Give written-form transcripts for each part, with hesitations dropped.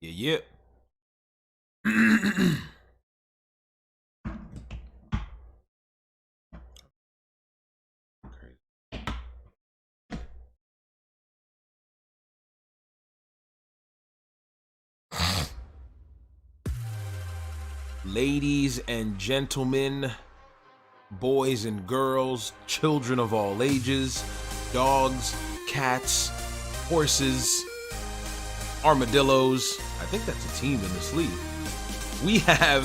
Yeah. Ladies and gentlemen, boys and girls, children of all ages, dogs, cats, horses, armadillos. I think that's a team in this league. We have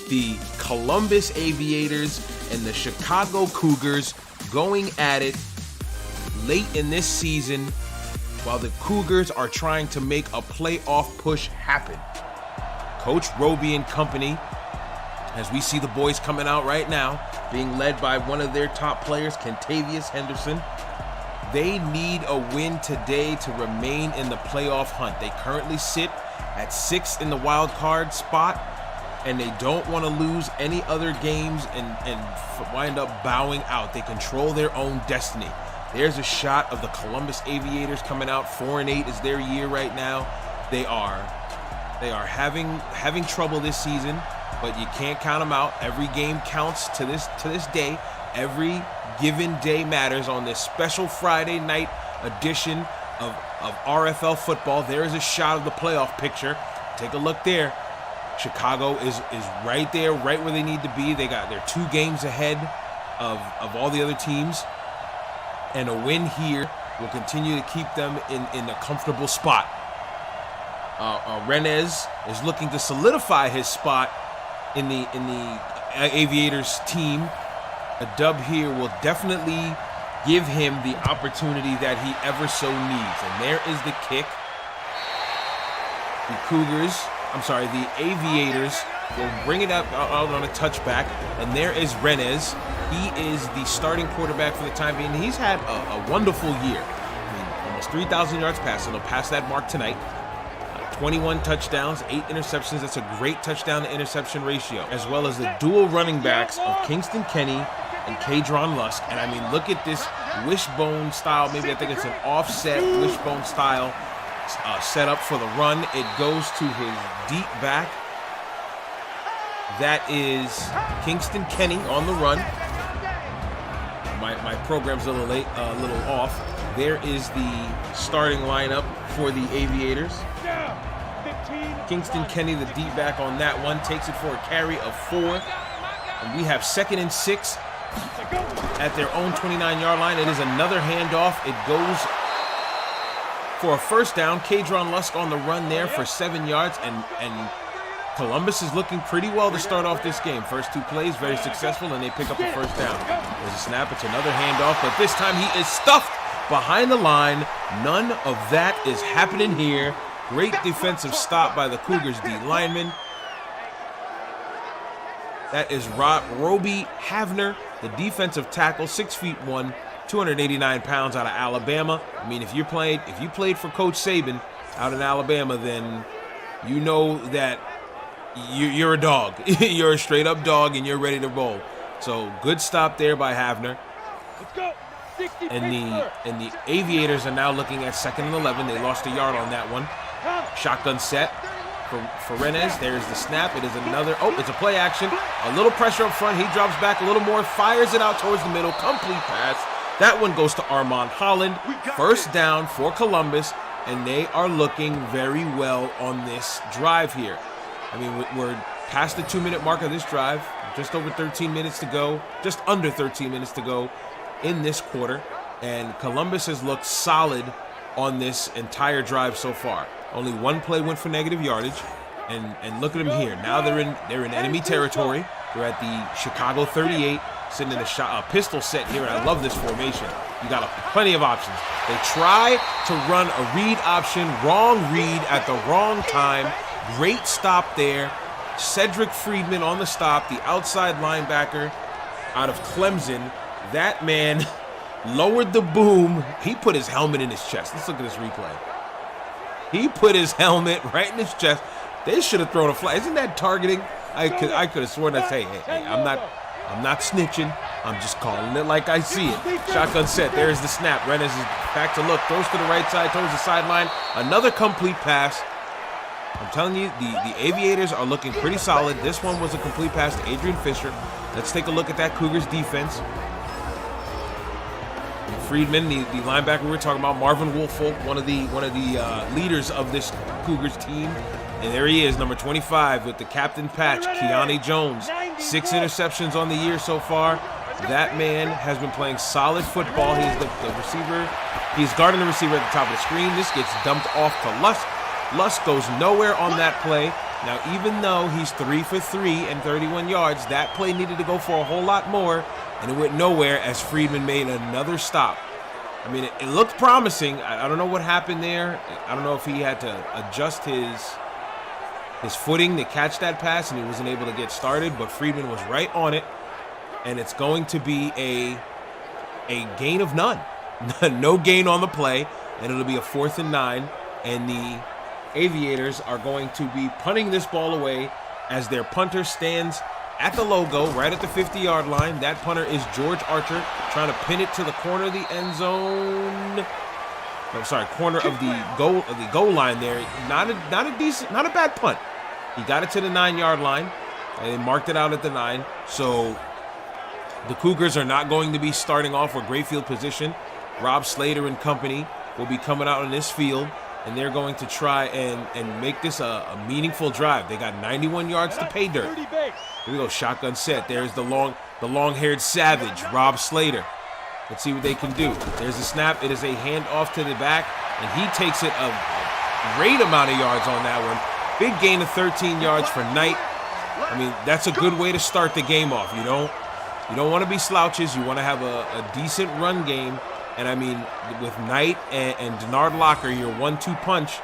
the Columbus Aviators and the Chicago Cougars going at it late in this season while the Cougars are trying to make a playoff push happen. Coach Roby and company, as we see the boys coming out right now, being led by one of their top players, Kentavious Henderson. They need a win today to remain in the playoff hunt. They currently sit at 6th in the wild card spot, and they don't want to lose any other games and wind up bowing out. They control their own destiny. There's a shot of the Columbus Aviators coming out. 4-8 is their year right now. They are having trouble this season, but you can't count them out. Every game counts to this day. Every given day matters on this special Friday night edition of RFL football. There is a shot of the playoff picture. Take a look there. Chicago is right there, right where they need to be. They're 2 games ahead of all the other teams, and a win here will continue to keep them in a comfortable spot. Renez is looking to solidify his spot in the Aviators team. A dub here will definitely give him the opportunity that he ever so needs. And there is the kick. The Aviators will bring it up out on a touchback. And there is Renez. He is the starting quarterback for the time being. He's had a wonderful year. Almost 3,000 yards passing. He'll pass that mark tonight. 21 touchdowns, 8 interceptions. That's a great touchdown to interception ratio, as well as the dual running backs of Kingston Kenny and Kadron Lusk. And I mean, look at this wishbone style. Maybe I think it's an offset wishbone style setup for the run. It goes to his deep back. That is Kingston Kenny on the run. My program's a little off. There is the starting lineup for the Aviators. Kingston Kenny, the deep back on that one, takes it for a carry of 4. And we have 2nd and 6 at their own 29-yard line. It is another handoff. It goes for a first down. Kadron Lusk on the run there for 7 yards. And Columbus is looking pretty well to start off this game. First 2 plays, very successful, and they pick up the first down. There's a snap. It's another handoff, but this time he is stuffed behind the line. None of that is happening here. Great defensive stop by the Cougars D lineman. That is Roby Havner, the defensive tackle, 6'1", 289 pounds out of Alabama. I mean, if you played for Coach Saban out in Alabama, then you know that you're a dog. You're a straight up dog and you're ready to roll. So good stop there by Havner. Let's go. And the Aviators are now looking at 2nd and 11. They lost a yard on that one. Shotgun set for Renez. There's the snap. It is another. Oh, it's a play action. A little pressure up front. He drops back a little more. Fires it out towards the middle. Complete pass. That one goes to Armand Holland. First down for Columbus. And they are looking very well on this drive here. I mean, we're past the 2-minute mark of this drive. Just over 13 minutes to go. Just under 13 minutes to go in this quarter. And Columbus has looked solid on this entire drive so far. Only 1 play went for negative yardage, and look at them here. Now they're in enemy territory. They're at the Chicago 38, sitting in a pistol set here, and I love this formation. You got plenty of options. They try to run a read option, wrong read at the wrong time. Great stop there. Cedric Friedman on the stop, the outside linebacker out of Clemson. That man lowered the boom. He put his helmet in his chest. Let's look at this replay. He put his helmet right in his chest. They should have thrown a flag. Isn't that targeting? I could have sworn that, hey, I'm not snitching. I'm just calling it like I see it. Shotgun set. There's the snap. Renez is back to look. Throws to the right side, towards the sideline. Another complete pass. I'm telling you, the Aviators are looking pretty solid. This one was a complete pass to Adrian Fisher. Let's take a look at that Cougars defense. Friedman, the linebacker we were talking about, Marvin Woolfolk, one of the leaders of this Cougars team. And there he is, number 25 with the captain patch, Keanu Jones. 6 interceptions on the year so far. That man has been playing solid football. He's the receiver. He's guarding the receiver at the top of the screen. This gets dumped off to Lusk. Lusk goes nowhere on that play. Now, even though he's 3 for 3 and 31 yards, that play needed to go for a whole lot more, and it went nowhere as Friedman made another stop. I mean, it looked promising. I don't know what happened there. I don't know if he had to adjust his footing to catch that pass, and he wasn't able to get started, but Friedman was right on it, and it's going to be a gain of none. No gain on the play, and it'll be a 4th and 9, and the Aviators are going to be punting this ball away as their punter stands at the logo right at the 50-yard line. That punter is George Archer, trying to pin it to the corner of the end zone. No, sorry, corner of the goal line there. Not a bad punt. He got it to the 9-yard line, and they marked it out at the 9. So the Cougars are not going to be starting off with great field position. Rob Slater and company will be coming out on this field, and they're going to try and make this a meaningful drive. They got 91 yards to pay dirt. Here we go, shotgun set. There's the long-haired savage, Rob Slater. Let's see what they can do. There's a snap. It is a handoff to the back, and he takes it a great amount of yards on that one. Big gain of 13 yards for Knight. I mean, that's a good way to start the game off. You don't want to be slouches. You want to have a decent run game. And I mean, with Knight and Denard Locker, your 1-2 punch.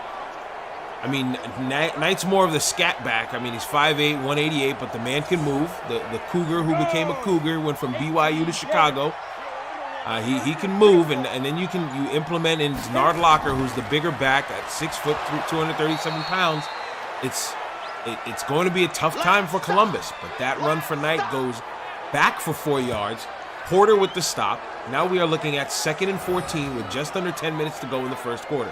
I mean, Knight's more of the scat back. I mean, he's 5'8", 188, but the man can move. The Cougar who became a Cougar, went from BYU to Chicago. He can move, and then you implement in Denard Locker, who's the bigger back at 6 foot, 237 pounds. It's going to be a tough time for Columbus, but that run for Knight goes back for 4 yards. Porter with the stop. Now we are looking at 2nd and 14 with just under 10 minutes to go in the first quarter.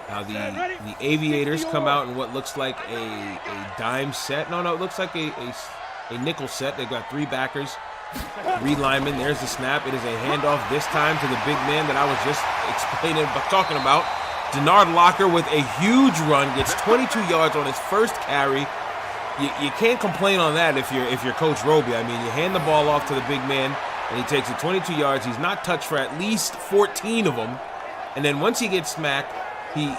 Now the Aviators come out in what looks like a dime set. No, it looks like a nickel set. They've got 3 backers, 3 linemen. There's the snap. It is a handoff this time to the big man that I was just talking about. Denard Locker with a huge run, gets 22 yards on his first carry. You can't complain on that if you're Coach Roby. I mean, you hand the ball off to the big man, and he takes it 22 yards. He's not touched for at least 14 of them. And then once he gets smacked, he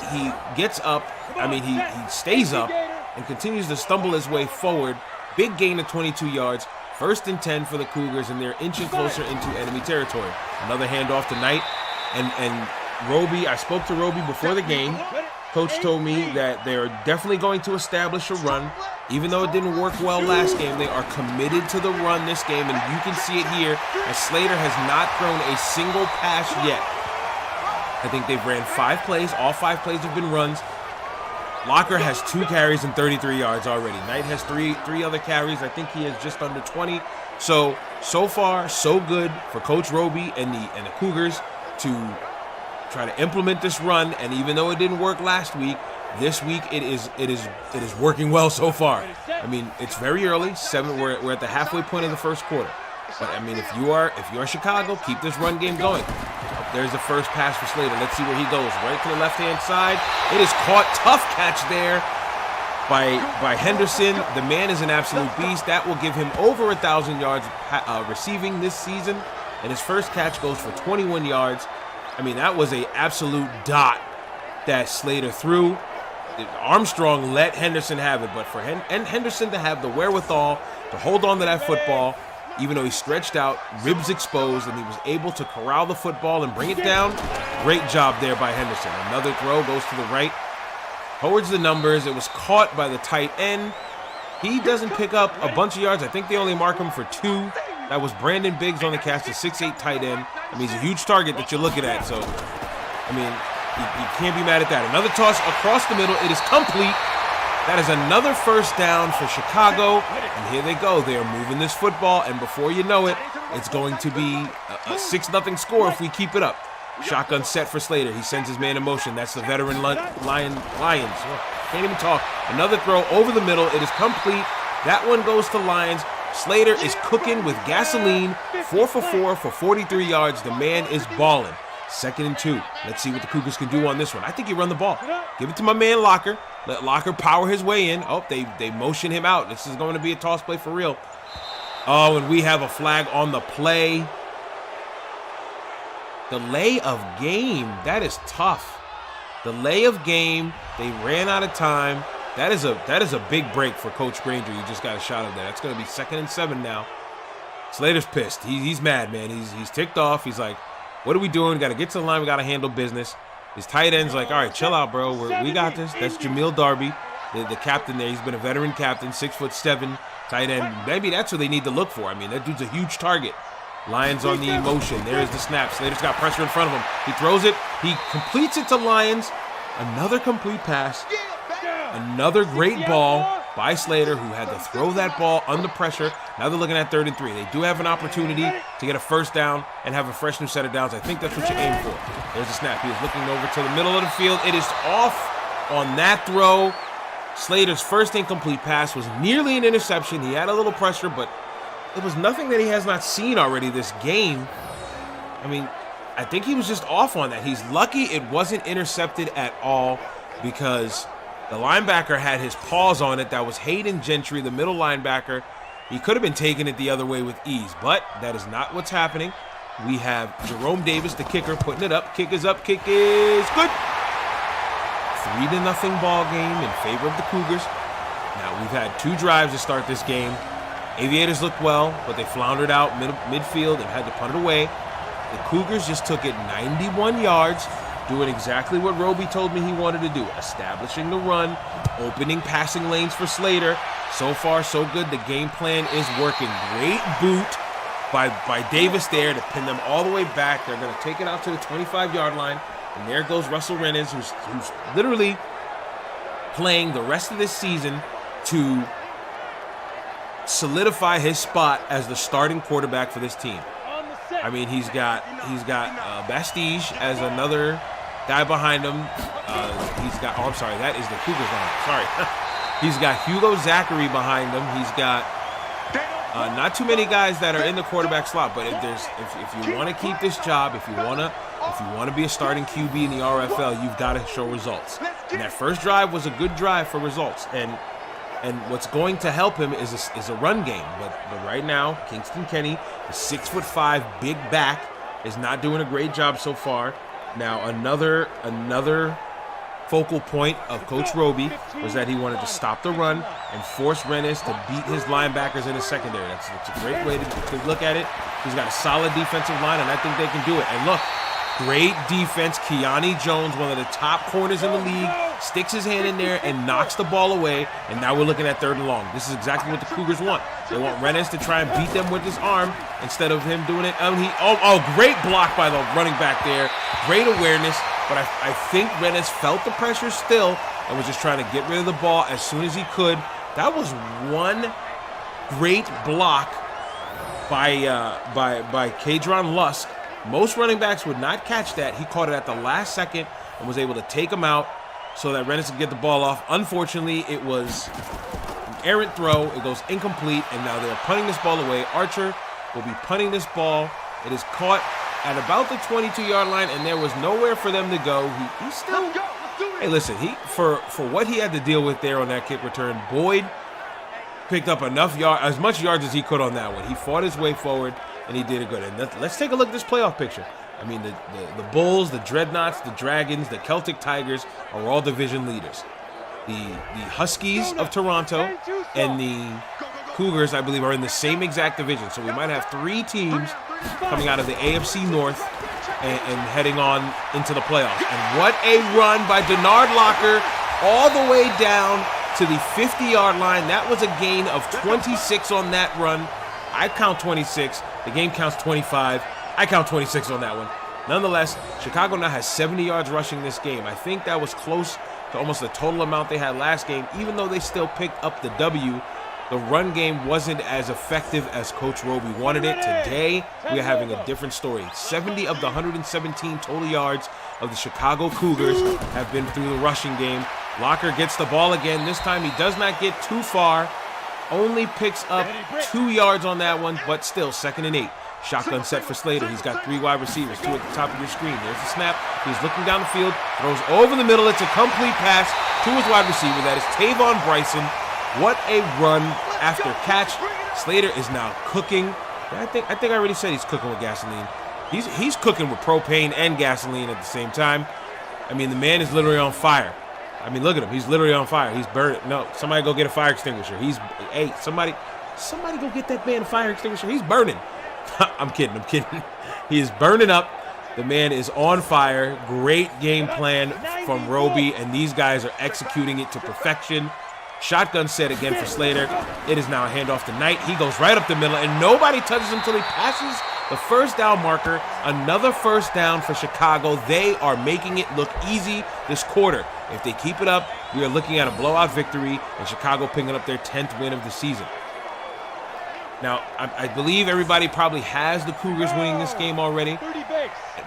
gets up. I mean, he stays up and continues to stumble his way forward. Big gain of 22 yards. 1st and 10 for the Cougars, and they're inching closer into enemy territory. Another handoff to Knight, and Roby, I spoke to Roby before the game. Coach told me that they are definitely going to establish a run. Even though it didn't work well last game, they are committed to the run this game, and you can see it here as Slater has not thrown a single pass yet. I think they've ran 5 plays. All 5 plays have been runs. Locker has 2 carries and 33 yards already. Knight has three other carries. I think he has just under 20. So far, so good for Coach Roby and the Cougars to try to implement this run. And even though it didn't work last week, this week it is working well so far. I mean, it's very early. We're at the halfway point of the first quarter. But I mean, if you are Chicago, keep this run game going. There's the first pass for Slater. Let's see where he goes. Right to the left-hand side. It is caught. Tough catch there by Henderson. The man is an absolute beast. That will give him over 1,000 yards receiving this season. And his first catch goes for 21 yards. I mean, that was an absolute dot that Slater threw. Armstrong let Henderson have it, but for Henderson to have the wherewithal to hold on to that football, even though he stretched out, ribs exposed, and he was able to corral the football and bring it down. Great job there by Henderson. Another throw goes to the right. Towards the numbers, it was caught by the tight end. He doesn't pick up a bunch of yards. I think they only mark him for 2. That was Brandon Biggs on the catch, the 6'8" tight end. I mean, he's a huge target that you're looking at. So, I mean, you can't be mad at that. Another toss across the middle. It is complete. That is another first down for Chicago, and here they go. They are moving this football, and before you know it, it's going to be a 6-0 score if we keep it up. Shotgun set for Slater. He sends his man in motion. That's the veteran Lions. Can't even talk. Another throw over the middle. It is complete. That one goes to Lions. Slater is cooking with gasoline. 4 for 4 for 43 yards. The man is balling. 2nd and 2. Let's see what the Cougars can do on this one. I think you run the ball. Give it to my man Locker. Let Locker power his way in. Oh, they motion him out. This is going to be a toss play for real. Oh, and we have a flag on the play. Delay of game. That is tough. Delay of game. They ran out of time. That is a big break for Coach Granger. You just got a shot of that. That's going to be 2nd and 7 now. Slater's pissed. He's mad, man. He's ticked off. He's like, what are we doing? We got to get to the line. We got to handle business. His tight end's like, all right, chill out, bro. We got this. That's Jamil Darby, the captain there. He's been a veteran captain, 6'7", tight end. Maybe that's what they need to look for. I mean, that dude's a huge target. Lions on the motion. There's the snap. Slater's got pressure in front of him. He throws it. He completes it to Lions. Another complete pass. Another great ball by Slater, who had to throw that ball under pressure. Now they're looking at 3rd and 3. They do have an opportunity to get a first down and have a fresh new set of downs. I think that's what you aim for. There's the snap. He is looking over to the middle of the field. It is off on that throw. Slater's first incomplete pass was nearly an interception. He had a little pressure, but it was nothing that he has not seen already this game. I mean, I think he was just off on that. He's lucky it wasn't intercepted at all because the linebacker had his paws on it. That was Hayden Gentry, the middle linebacker. He could have been taking it the other way with ease, but that is not what's happening. We have Jerome Davis, the kicker, putting it up. Kick is up. Kick is good. 3-0 ball game in favor of the Cougars. Now, we've had 2 drives to start this game. Aviators looked well, but they floundered out midfield and had to punt it away. The Cougars just took it 91 yards, doing exactly what Roby told me he wanted to do, establishing the run, opening passing lanes for Slater. So far, so good. The game plan is working. Great boot by Davis there to pin them all the way back. They're going to take it out to the 25-yard line, and there goes Russell Rennes, who's literally playing the rest of this season to solidify his spot as the starting quarterback for this team. I mean, he's got Bastige as another guy behind him. I'm sorry, that is the Cougars line. Sorry. He's got Hugo Zachary behind him. He's got not too many guys that are in the quarterback slot, but if you want to keep this job, if you want to be a starting QB in the RFL, you've got to show results. And that first drive was a good drive for results. And what's going to help him is a run game. But right now, Kingston Kenny, the 6'5" big back, is not doing a great job so far. Now, another focal point of Coach Roby was that he wanted to stop the run and force Rennes to beat his linebackers in the secondary. That's a great way to look at it. He's got a solid defensive line, and I think they can do it. And look, great defense. Keani Jones, one of the top corners in the league, sticks his hand in there and knocks the ball away, and now we're looking at 3rd and long. This is exactly what the Cougars want. They want Rennes to try and beat them with his arm instead of him doing it. Great block by the running back there. Great awareness, but I think Rennes felt the pressure still and was just trying to get rid of the ball as soon as he could. That was one great block by Kadron Lusk. Most running backs would not catch that. He caught it at the last second and was able to take him out so that Rennes could get the ball off. Unfortunately, it was an errant throw. It goes incomplete, and now they're punting this ball away. Archer will be punting this ball. It is caught at about the 22-yard line, and there was nowhere for them to go. He's still... Hey, listen, for what he had to deal with there on that kick return, Boyd picked up as much yards as he could on that one. He fought his way forward, and he did it good. And let's take a look at this playoff picture. I mean, the Bulls, the Dreadnoughts, the Dragons, the Celtic Tigers are all division leaders. The Huskies of Toronto and the Cougars, I believe, are in the same exact division. So we might have 3 teams coming out of the AFC North and heading on into the playoffs. And what a run by Denard Locker all the way down to the 50-yard line. That was a gain of 26 on that run. I count 26. The game counts 25. I count 26 on that one. Nonetheless, Chicago now has 70 yards rushing this game. I think that was close to almost the total amount they had last game. Even though they still picked up the W, the run game wasn't as effective as Coach Roby wanted it. Today, we are having a different story. 70 of the 117 total yards of the Chicago Cougars have been through the rushing game. Locker gets the ball again. This time, he does not get too far. Only picks up 2 yards on that one, but still, 2nd and 8. Shotgun set for Slater. He's got 3 wide receivers, 2 at the top of your screen. There's the snap. He's looking down the field, throws over the middle. It's a complete pass to his wide receiver. That is Tavon Bryson. What a run after catch. Slater is now cooking. I think I already said he's cooking with gasoline. He's cooking with propane and gasoline at the same time. I mean, the man is literally on fire. I mean, look at him. He's literally on fire. He's burning. No, somebody go get a fire extinguisher. Hey, somebody go get that man a fire extinguisher. He's burning. I'm kidding. He is burning up. The man is on fire. Great game plan from Roby, and these guys are executing it to perfection. Shotgun set again for Slater. It is now a handoff to Knight. He goes right up the middle, and nobody touches him until he passes the first down marker. Another first down for Chicago. They are making it look easy this quarter. If they keep it up, we are looking at a blowout victory, and Chicago picking up their 10th win of the season. Now, I believe everybody probably has the Cougars winning this game already,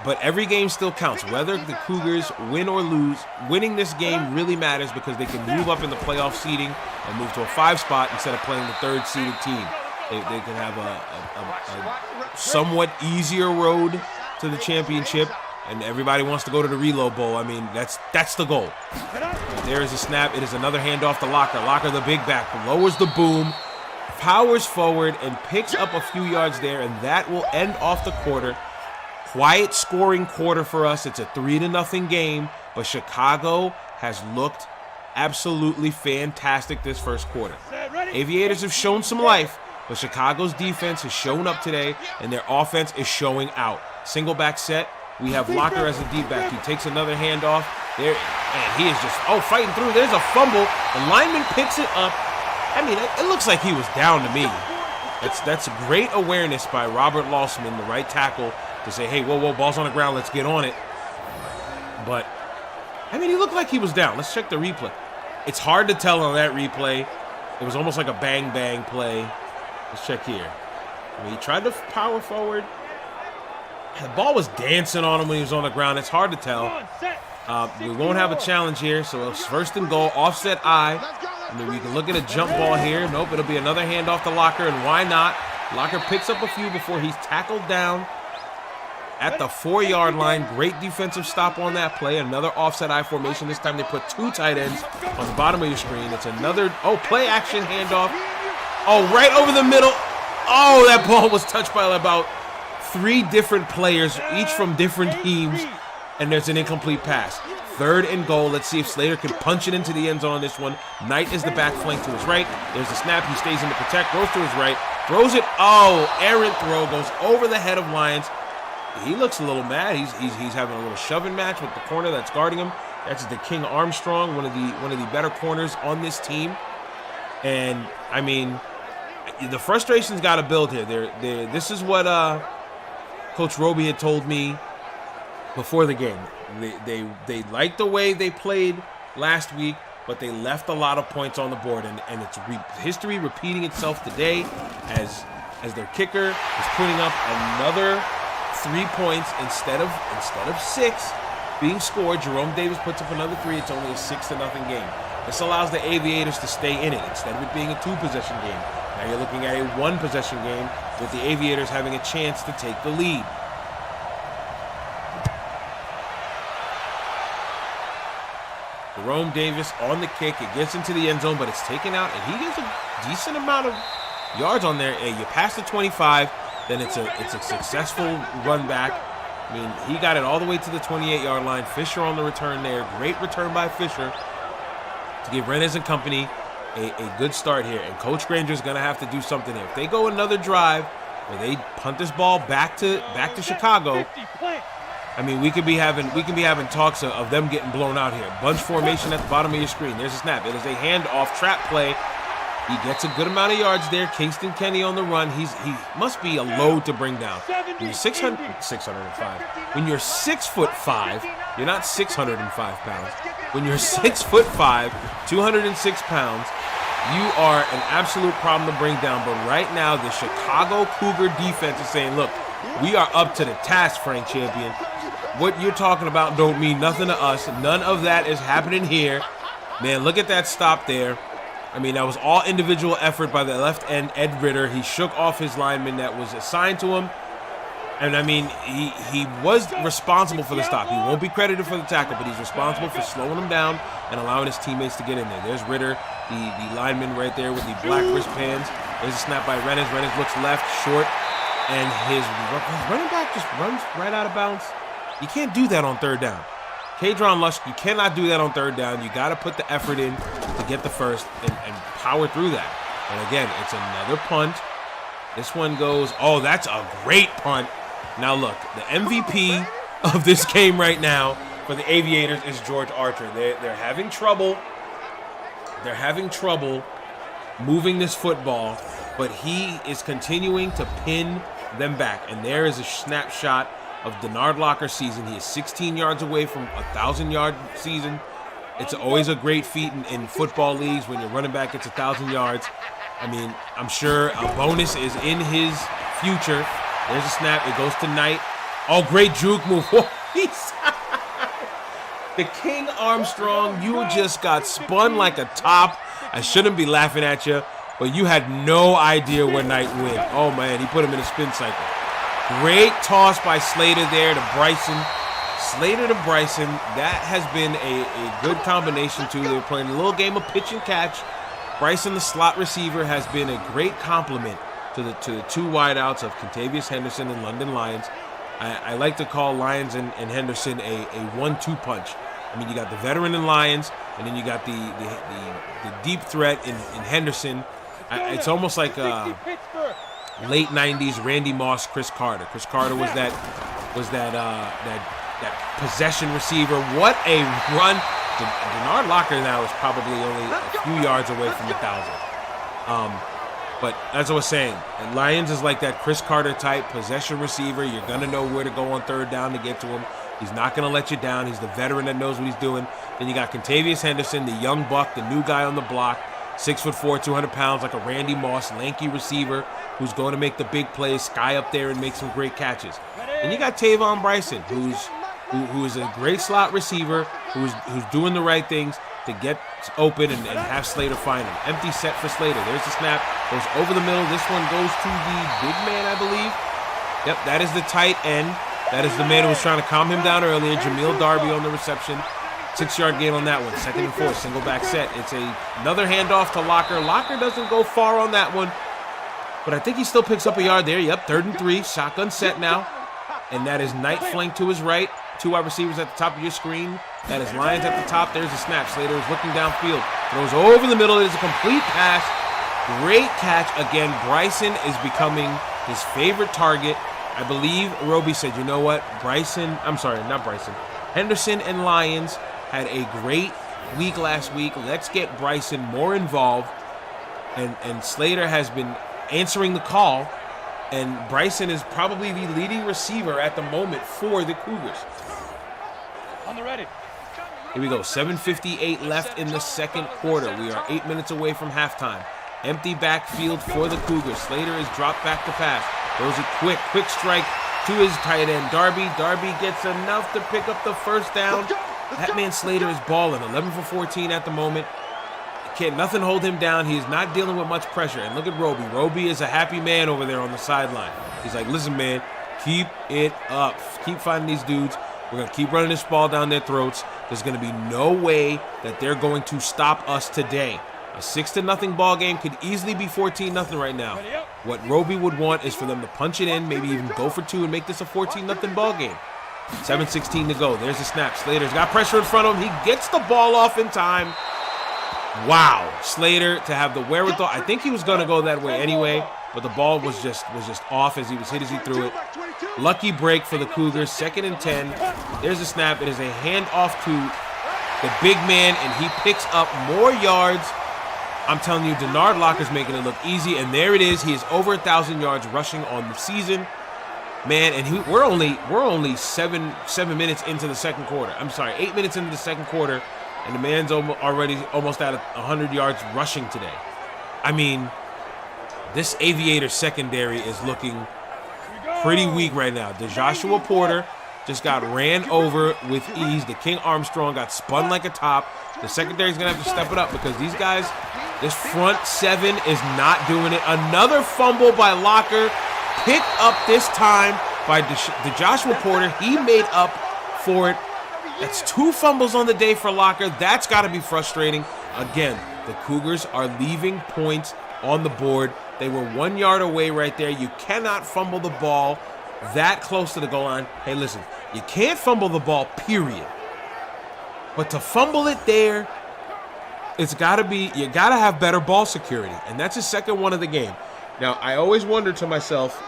but every game still counts. Whether the Cougars win or lose, winning this game really matters because they can move up in the playoff seeding and move to a 5 spot instead of playing the 3rd seeded team. They can have a somewhat easier road to the championship, and everybody wants to go to the Reload Bowl. I mean, that's the goal. There is a snap. It is another handoff to Locker. Locker, the big back, lowers the boom, powers forward, and picks up a few yards there, and that will end off the quarter. Quiet scoring quarter for us. It's a 3-0 game, but Chicago has looked absolutely fantastic this first quarter. Aviators have shown some life, but Chicago's defense has shown up today, and their offense is showing out. Single back set. We have Locker as a deep back. He takes another handoff. There, and he is just, fighting through. There's a fumble. The lineman picks it up. I mean, it looks like he was down to me. That's great awareness by Robert Lossman, the right tackle, to say, hey, whoa, ball's on the ground, let's get on it. But, I mean, he looked like he was down. Let's check the replay. It's hard to tell on that replay. It was almost like a bang play. Let's check here. I mean, he tried to power forward. The ball was dancing on him when he was on the ground. It's hard to tell. We won't have a challenge here, so it's 1st and goal, offset I. I mean, we can look at a jump ball here. Nope, it'll be another handoff to Locker, and why not? Locker picks up a few before he's tackled down at the 4-yard line. Great defensive stop on that play. Another offset I formation. This time they put 2 tight ends on the bottom of your screen. It's another, play action handoff. Right over the middle. That ball was touched by about 3 different players, each from different teams, and there's an incomplete pass. 3rd and goal. Let's see if Slater can punch it into the end zone on this one. Knight is the back flank to his right. There's the snap. He stays in to protect. Goes to his right. Throws it. Errant throw. Goes over the head of Lyons. He looks a little mad. He's having a little shoving match with the corner that's guarding him. That's the King Armstrong, one of the better corners on this team. And I mean, the frustration's got to build here. This is what Coach Roby had told me before the game. They liked the way they played last week, but they left a lot of points on the board, and it's history repeating itself today as their kicker is putting up another 3 points instead of 6 being scored. Jerome Davis puts up another 3. It's only a 6-0 game. This allows the Aviators to stay in it instead of it being a 2-possession game. Now you're looking at a 1-possession game with the Aviators having a chance to take the lead. Jerome Davis on the kick. It gets into the end zone, but it's taken out, and he gets a decent amount of yards on there. You pass the 25, then it's a successful run back. I mean, he got it all the way to the 28-yard line. Fisher on the return there. Great return by Fisher to give Rennes and company a good start here. And Coach Granger's going to have to do something here. If they go another drive where they punt this ball back to Chicago, I mean, we could be having talks of them getting blown out here. Bunch formation at the bottom of your screen. There's a snap. It is a handoff trap play. He gets a good amount of yards there. Kingston Kenny on the run. He must be a load to bring down. When you're 605. When you're 6'5", you're not 605 pounds. when you're 6'5", 206 pounds, you are an absolute problem to bring down. But right now, the Chicago Cougar defense is saying, look, we are up to the task, Frank Champion. What you're talking about don't mean nothing to us. None of that is happening here. Man, look at that stop there. I mean, that was all individual effort by the left end, Ed Ritter. He shook off his lineman that was assigned to him. And, I mean, he was responsible for the stop. He won't be credited for the tackle, but he's responsible for slowing him down and allowing his teammates to get in there. There's Ritter, the lineman right there with the black wristbands. There's a snap by Rennes. Rennes looks left, short, and his running back just runs right out of bounds. You can't do that on third down. Kadron Lush, you cannot do that on third down. You got to put the effort in to get the first and power through that. And again, it's another punt. This one goes, oh, that's a great punt. Now look, the MVP of this game right now for the Aviators is George Archer. They're having trouble. They're having trouble moving this football, but he is continuing to pin them back. And there is a snapshot of Denard Locker's season. He is 16 yards away from a 1,000-yard season. It's always a great feat in football leagues when your running back gets 1,000 yards. I mean, I'm sure a bonus is in his future. There's a snap. It goes to Knight. Oh, great juke move. The King Armstrong, you just got spun like a top. I shouldn't be laughing at you, but you had no idea where Knight went. Oh, man, he put him in a spin cycle. Great toss by Slater there to Bryson. Slater to Bryson. That has been a good combination, too. They were playing a little game of pitch and catch. Bryson, the slot receiver, has been a great complement to the two wideouts of Kentavious Henderson and London Lions. I like to call Lions and Henderson a 1-2 punch. I mean, you got the veteran in Lions, and then you got the deep threat in Henderson. It's almost like late 90s Randy Moss, Chris Carter. Chris Carter was that possession receiver. What a run. Denard Locker now is probably only a few yards away from 1,000. But as I was saying, Lions is like that Chris Carter type possession receiver. You're going to know where to go on third down to get to him. He's not going to let you down. He's the veteran that knows what he's doing. Then you got Kentavious Henderson, the young buck, the new guy on the block, 6'4", 200 pounds, like a Randy Moss, lanky receiver who's going to make the big plays, sky up there and make some great catches. And you got Tavon Bryson, who is a great slot receiver, who's doing the right things to get open and have Slater find him. Empty set for Slater. There's the snap. Goes over the middle. This one goes to the big man, I believe. Yep, that is the tight end. That is the man who was trying to calm him down earlier. Jameel Darby on the reception. 6-yard gain on that one. 2nd and 4, single back set. It's another handoff to Locker. Locker doesn't go far on that one, but I think he still picks up a yard there. Yep, 3rd and 3. Shotgun set now. And that is Knight flanked to his right. 2 wide receivers at the top of your screen. That is Lions at the top. There's a snap. Slater is looking downfield. Throws over the middle. It is a complete pass. Great catch. Again, Bryson is becoming his favorite target. I believe Roby said, you know what? Henderson and Lions had a great week last week. Let's get Bryson more involved. And Slater has been answering the call. And Bryson is probably the leading receiver at the moment for the Cougars. On the ready. Here we go. 7:58 left in the second quarter. We are 8 minutes away from halftime. Empty backfield for the Cougars. Slater is dropped back to pass. Throws it quick strike to his tight end, Darby. Darby gets enough to pick up the first down. That man Slater is balling. 11 for 14 at the moment. Can't nothing hold him down. He is not dealing with much pressure. And look at Roby. Roby is a happy man over there on the sideline. He's like, listen, man, keep it up. Keep finding these dudes. We're going to keep running this ball down their throats. There's going to be no way that they're going to stop us today. A 6-0 ball game could easily be 14-0 right now. What Roby would want is for them to punch it in, maybe even go for 2 and make this a 14-0 ball game. 7:16 to go. There's the snap. Slater's got pressure in front of him. He gets the ball off in time. Wow. Slater to have the wherewithal. I think he was going to go that way anyway, but the ball was just off as he was hit as he threw it. Lucky break for the Cougars. 2nd and 10. There's the snap. It is a handoff to the big man, and he picks up more yards. I'm telling you, Denard Locker's making it look easy, and there it is. He is over 1,000 yards rushing on the season. Man, and we're only 7 minutes into the second quarter. I'm sorry, 8 minutes into the second quarter, and the man's already almost at 100 yards rushing today. I mean, this Aviator secondary is looking pretty weak right now. The Joshua Porter just got ran over with ease. The King Armstrong got spun like a top. The secondary's going to have to step it up because these guys, this front seven is not doing it. Another fumble by Locker, picked up this time by the Joshua Porter. He made up for it. That's 2 fumbles on the day for Locker. That's got to be frustrating. Again, the Cougars are leaving points on the board. They were 1 yard away right there. You cannot fumble the ball that close to the goal line. Hey, listen, you can't fumble the ball, period. But to fumble it there, it's got to be, you got to have better ball security. And that's his second one of the game. Now, I always wonder to myself,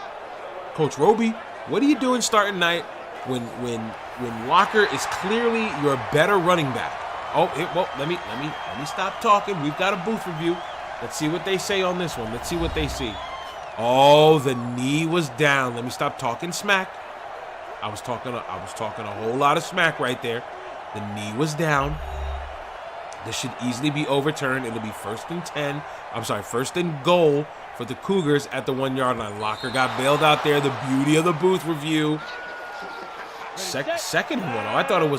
Coach Roby, what are you doing starting night when Locker is clearly your better running back? Oh, well, let me stop talking. We've got a booth review. Let's see what they say on this one. Let's see what they see. Oh, the knee was down. Let me stop talking smack. I was talking a whole lot of smack right there. The knee was down. This should easily be overturned. It'll be first and goal for the Cougars at the 1 yard line. Locker got bailed out there. The beauty of the booth review. Second and 1. Oh, I thought it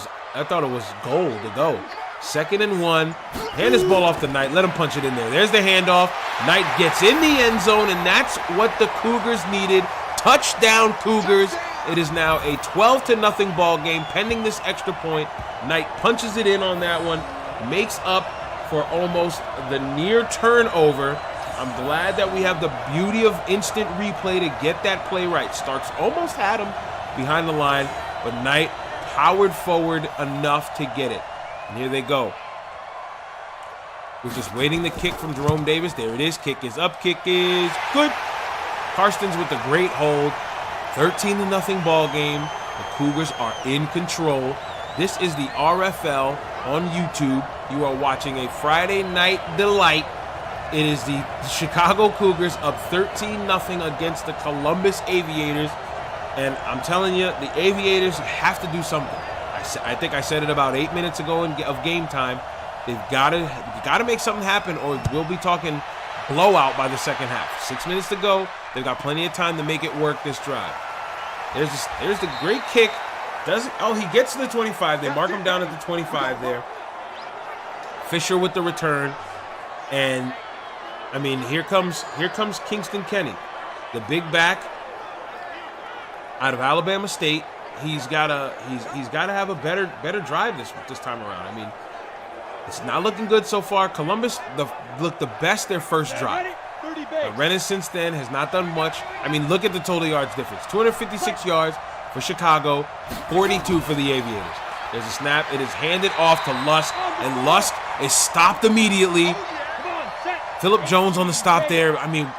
was goal to go. 2nd and 1. Hand this ball off to Knight. Let him punch it in there. There's the handoff. Knight gets in the end zone, and that's what the Cougars needed. Touchdown, Cougars. It is now a 12-0 ball game pending this extra point. Knight punches it in on that one. Makes up for almost the near turnover. I'm glad that we have the beauty of instant replay to get that play right. Starks almost had him behind the line, but Knight powered forward enough to get it. And here they go. We're just waiting the kick from Jerome Davis. There it is. Kick is up. Kick is good. Karstens with a great hold. 13-0 ball game. The Cougars are in control. This is the RFL on YouTube. You are watching a Friday night delight. It is the Chicago Cougars up 13-0 against the Columbus Aviators. And I'm telling you, the Aviators have to do something. I think I said it about 8 minutes ago of game time. They've got to make something happen, or we'll be talking blowout by the second half. 6 minutes to go. They've got plenty of time to make it work this drive. There's the great kick. He gets to the 25. They mark him down at the 25 there. Fisher with the return. And I mean, here comes Kingston Kenny, the big back out of Alabama State. He's got to have a better drive this time around. I mean, it's not looking good so far. Columbus looked the best their first drive. Rennes since then has not done much. I mean, look at the total yards difference. 256 yards for Chicago, 42 for the Aviators. There's a snap. It is handed off to Lusk, and Lusk is stopped immediately. Phillip Jones on the stop there. I mean,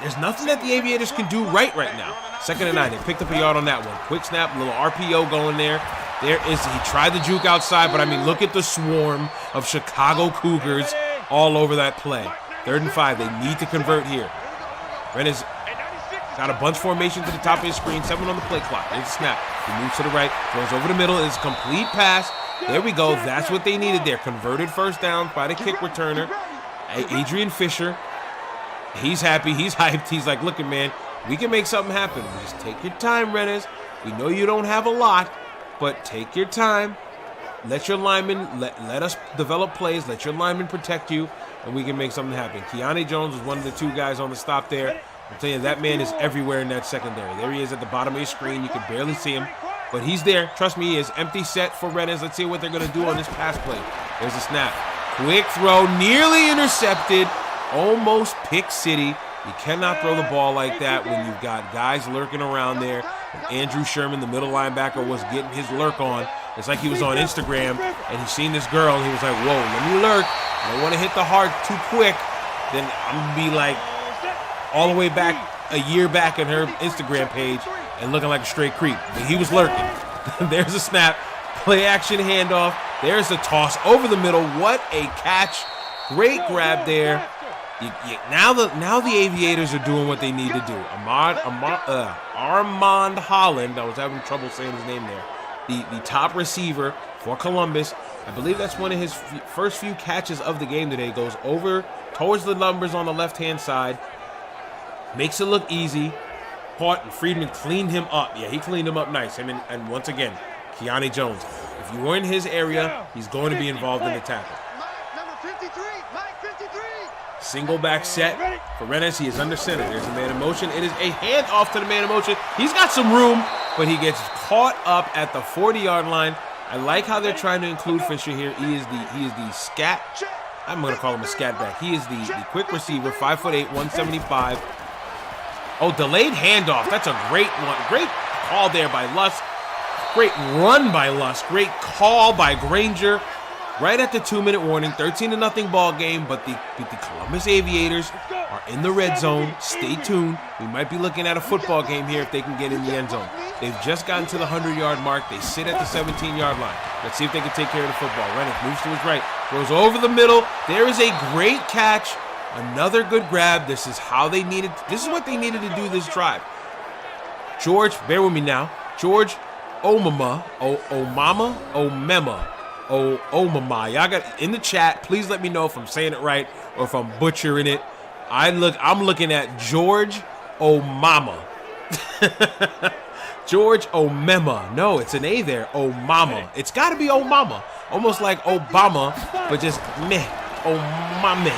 there's nothing that the Aviators can do right now. 2nd and 9. They picked up a yard on that one. Quick snap, little RPO going there. He tried the juke outside, but I mean, look at the swarm of Chicago Cougars all over that play. 3rd and 5. They need to convert here. Rennes got a bunch formation to the top of his screen. 7 on the play clock. There's a snap. He moves to the right. Throws over the middle. It's a complete pass. There we go. That's what they needed there. Converted first down by the kick returner. Adrian Fisher. He's happy. He's hyped. He's like, look, man, we can make something happen. Just take your time, Rennes. We know you don't have a lot, but take your time. Let your linemen, let us develop plays. Let your linemen protect you, and we can make something happen. Keanu Jones was one of the 2 guys on the stop there. I'm telling you, that man is everywhere in that secondary. There he is at the bottom of your screen. You can barely see him, but he's there. Trust me, he is. Empty set for Rennes. Let's see what they're going to do on this pass play. There's a snap. Quick throw, nearly intercepted. Almost pick city. You cannot throw the ball like that when you've got guys lurking around there. Andrew Sherman, the middle linebacker, was getting his lurk on. It's like he was on Instagram, and he seen this girl, and he was like, whoa, let me lurk. I don't want to hit the heart too quick. Then I'm going to be like all the way back, a year back in her Instagram page and looking like a straight creep. But he was lurking. There's a snap. Play action handoff. There's a toss over the middle. What a catch. Great grab there. Now the Aviators are doing what they need to do. Armand Holland, I was having trouble saying his name there, the top receiver for Columbus, I believe that's one of his first few catches of the game today. Goes over towards the numbers on the left-hand side. Makes it look easy. Caught, and Friedman cleaned him up. Yeah, he cleaned him up nice. And once again, Keanu Jones. If you were in his area, he's going to be involved in the tackle. Number 53, Mike 53. Single back set for Rennes. He is under center. There's a man in motion. It is a handoff to the man in motion. He's got some room, but he gets caught up at the 40-yard line. I like how they're trying to include Fisher here. He is the scat. I'm going to call him a scat back. He is the quick receiver, 5'8", 175. Oh, delayed handoff. That's a great one. Great call there by Lusk. Great run by Lusk. Great call by Granger. Right at the 2-minute warning, 13-0 ball game, but the Columbus Aviators are in the red zone. Stay tuned. We might be looking at a football game here if they can get in the end zone. They've just gotten to the 100-yard mark. They sit at the 17-yard line. Let's see if they can take care of the football. Rennick moves to his right, throws over the middle. There is a great catch. Another good grab. This is how they needed. This is what they needed to do this drive. George, bear with me now. George Omema. Y'all got in the chat. Please let me know if I'm saying it right or if I'm butchering it. I'm looking at George Omama. George Omema. No, it's an A there. Omama. It's got to be Omama. Almost like Obama, but just meh. Omame.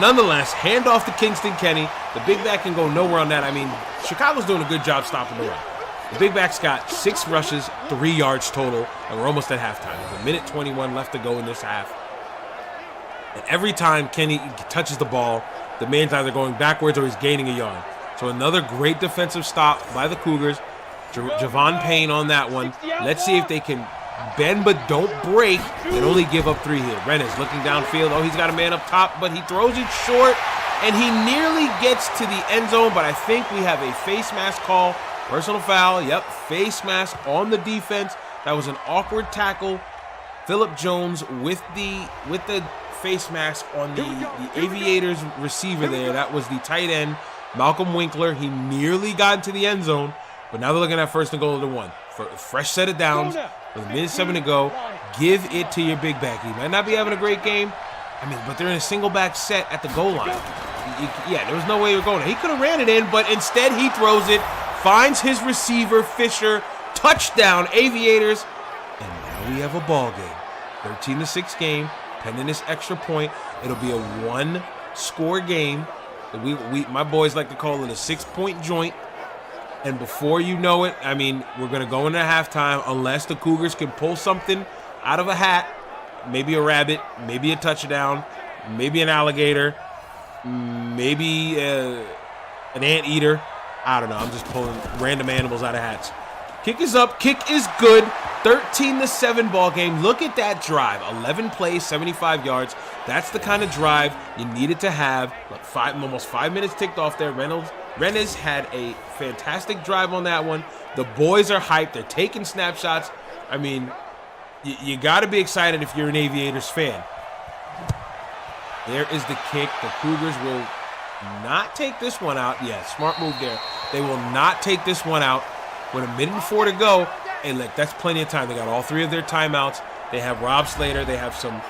Nonetheless, handoff to Kingston Kenny. The big back can go nowhere on that. I mean, Chicago's doing a good job stopping the run. The big back's got 6 rushes, 3 yards total, and we're almost at halftime. There's 1:21 left to go in this half. And every time Kenny touches the ball, the man's either going backwards or he's gaining a yard. So another great defensive stop by the Cougars. Javon Payne on that one. Let's see if they can bend but don't break and only give up 3 here. Rennes looking downfield. Oh, he's got a man up top, but he throws it short, and he nearly gets to the end zone, but I think we have a face mask call. Personal foul. Yep, face mask on the defense. That was an awkward tackle. Phillip Jones with the face mask on the Aviators receiver there. That was the tight end, Malcolm Winkler. He nearly got into the end zone, but now they're looking at 1st and goal to 1. For a fresh set of downs, with 1:07 to go, give it to your big back. He might not be having a great game, but they're in a single back set at the goal line. Yeah, there was no way they were going. He could have ran it in, but instead he throws it, finds his receiver, Fisher, touchdown, Aviators, and now we have a ball game. 13-6 game, pending this extra point. It'll be a 1-score game. My boys like to call it a 6-point joint. And before you know it, we're going to go into halftime unless the Cougars can pull something out of a hat, maybe a rabbit, maybe a touchdown, maybe an alligator, maybe an anteater. I don't know. I'm just pulling random animals out of hats. Kick is up. Kick is good. 13-7 ball game. Look at that drive. 11 plays, 75 yards. That's the kind of drive you needed to have. Almost 5 minutes ticked off there. Rennes had a fantastic drive on that one. The boys are hyped. They're taking snapshots. You got to be excited if you're an Aviators fan. There is the kick. The Cougars will not take this one out. Yeah, smart move there. They will not take this one out. With 1:04 to go, and look, that's plenty of time. They got all 3 of their timeouts. They have Rob Slater. They have some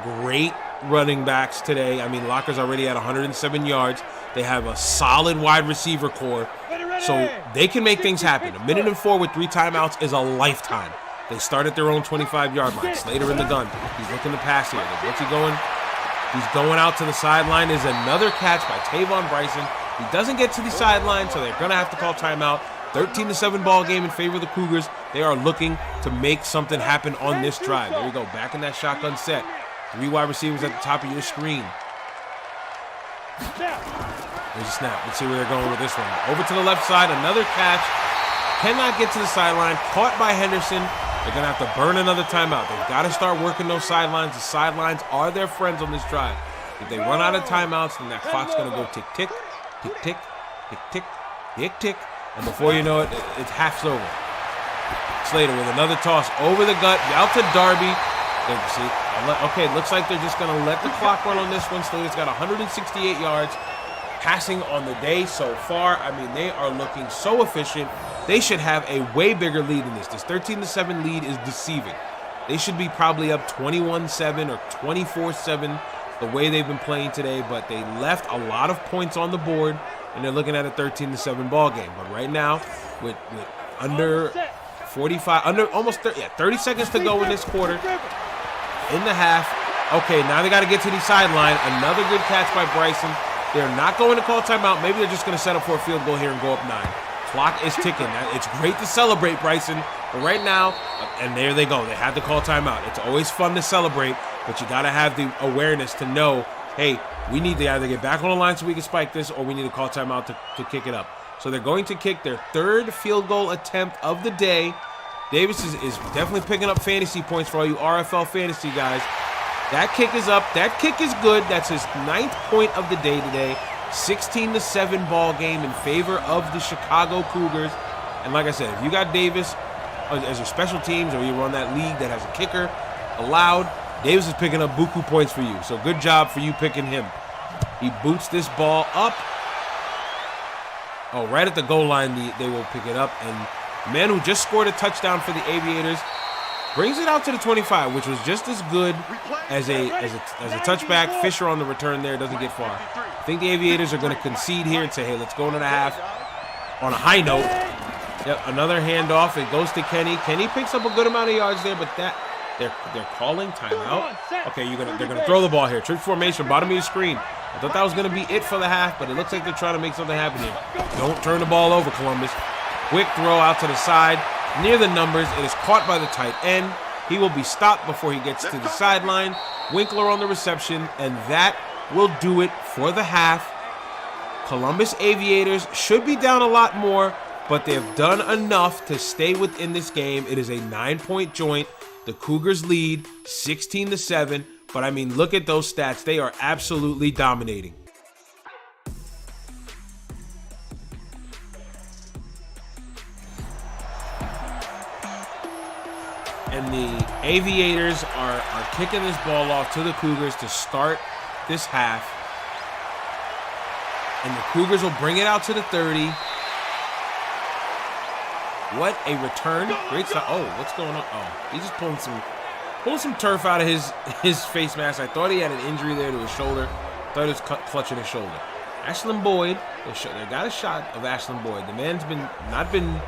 great running backs today. Locker's already at 107 yards. They have a solid wide receiver core, so they can make things happen. 1:04 with 3 timeouts is a lifetime. They start at their own 25-yard line. Slater in the gun. He's looking to pass here. What's he going? He's going out to the sideline. Is another catch by Tavon Bryson. He doesn't get to the sideline, so they're going to have to call timeout. 13-7 ball game in favor of the Cougars. They are looking to make something happen on this drive. There we go. Back in that shotgun set. 3 wide receivers at the top of your screen. There's a snap. Let's see where they're going with this one. Over to the left side. Another catch. Cannot get to the sideline. Caught by Henderson. They're going to have to burn another timeout. They've got to start working those sidelines. The sidelines are their friends on this drive. If they run out of timeouts, then that clock's going to go tick, tick, tick, tick, tick, tick, tick, tick. And before you know it, it's half's over. Slater with another toss over the gut, out to Darby. Okay, looks like they're just going to let the clock run on this one. Slater's got 168 yards passing on the day so far. They are looking so efficient. They should have a way bigger lead in this. This 13-7 lead is deceiving. They should be probably up 21-7 or 24-7 the way they've been playing today, but they left a lot of points on the board, and they're looking at a 13-7 ball game. But right now, with under 45, under almost 30 seconds to go in this quarter, in the half. Okay, now they got to get to the sideline. Another good catch by Bryson. They're not going to call timeout. Maybe they're just going to set up for a field goal here and go up 9. Clock is ticking. It's great to celebrate, Bryson. But right now, and there they go. They had to call timeout. It's always fun to celebrate, but you got to have the awareness to know, hey, we need to either get back on the line so we can spike this, or we need to call timeout to kick it up. So they're going to kick their 3rd field goal attempt of the day. Davis is definitely picking up fantasy points for all you RFL fantasy guys. That kick is up. That kick is good. That's his 9th point of the day today. 16-7 ball game in favor of the Chicago Cougars. And like I said, if you got Davis as your special teams, or you run that league that has a kicker allowed, Davis is picking up buku points for you. So good job for you picking him. He boots this ball up. Oh, right at the goal line, they will pick it up. And the man who just scored a touchdown for the Aviators brings it out to the 25, which was just as good as a touchback. Fisher on the return there doesn't get far. I think the Aviators are going to concede here and say, hey, let's go into the half on a high note. Yep, another handoff. It goes to Kenny. Kenny picks up a good amount of yards there, but they're calling timeout. Okay, they're gonna throw the ball here. Trick formation, bottom of your screen. I thought that was gonna be it for the half, but it looks like they're trying to make something happen here. Don't turn the ball over, Columbus. Quick throw out to the side, near the numbers. It is caught by the tight end. He will be stopped before he gets to the sideline. Winkler on the reception, and that will do it for the half. Columbus Aviators should be down a lot more, but they've done enough to stay within this game. It is a 9-point joint. The Cougars lead 16-7, but I mean, look at those stats. They are absolutely dominating. And the Aviators are kicking this ball off to the Cougars to start this half. And the Cougars will bring it out to the 30. What a return. Great stop. Oh, what's going on? Oh, he's just pulling some turf out of his face mask. I thought he had an injury there to his shoulder. I thought he was clutching his shoulder. Ashland Boyd, they got a shot of Ashland Boyd. The man's not been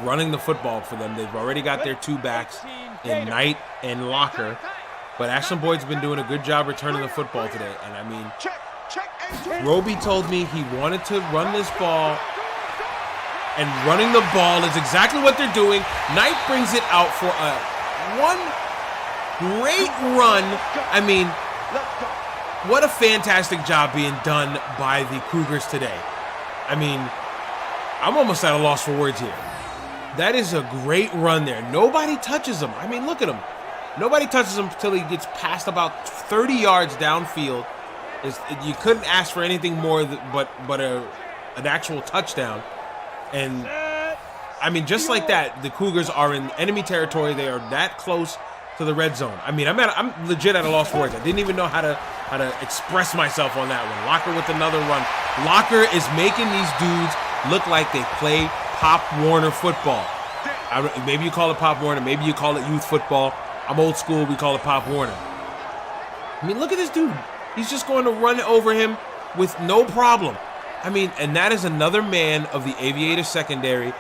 running the football for them. They've already got their 2 backs in Knight and Locker. But Ashland Boyd's been doing a good job returning the football today. And I mean, Roby told me he wanted to run this ball, and running the ball is exactly what they're doing. Knight brings it out for one great run. I mean, what a fantastic job being done by the Cougars today. I mean, I'm almost at a loss for words here. That is a great run there. Nobody touches him. I mean, look at him. Nobody touches him until he gets past about 30 yards downfield. You couldn't ask for anything more but an actual touchdown. And I mean, just like that, the Cougars are in enemy territory. They are that close to the red zone. I mean, I'm legit at a loss for words. I didn't even know how to express myself on that one. Locker with another run. Locker is making these dudes look like they play Pop Warner football. Maybe you call it Pop Warner. Maybe you call it youth football. I'm old school. We call it Pop Warner. I mean, look at this dude. He's just going to run over him with no problem. I mean, and that is another man of the Aviator secondary,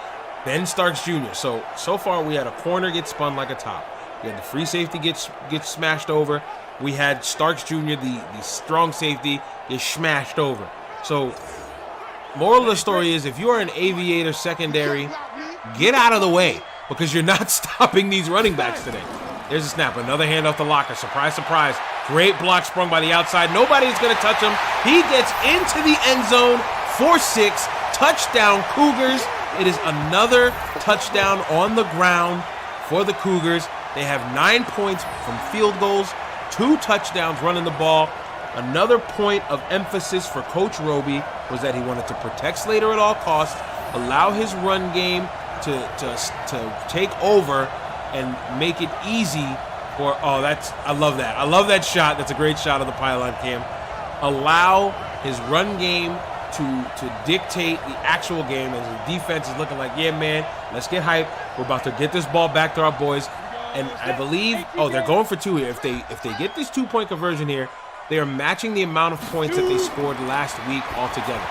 Ben Starks Jr. So far we had a corner get spun like a top. We had the free safety get smashed over. We had Starks Jr., the strong safety, get smashed over. So moral of the story is, if you are an Aviator secondary, get out of the way, because you're not stopping these running backs today. There's a snap. Another handoff to Locker. Surprise, surprise. Great block sprung by the outside. Nobody's going to touch him. He gets into the end zone for 6. Touchdown, Cougars. It is another touchdown on the ground for the Cougars. They have 9 points from field goals, 2 touchdowns running the ball. Another point of emphasis for Coach Roby was that he wanted to protect Slater at all costs, allow his run game to take over and make it easy for, I love that. I love that shot. That's a great shot of the pylon cam. Allow his run game to dictate the actual game, as the defense is looking like, yeah, man, let's get hyped. We're about to get this ball back to our boys. And I believe, oh, they're going for 2 here. If they get this 2-point conversion here, they are matching the amount of points that they scored last week altogether.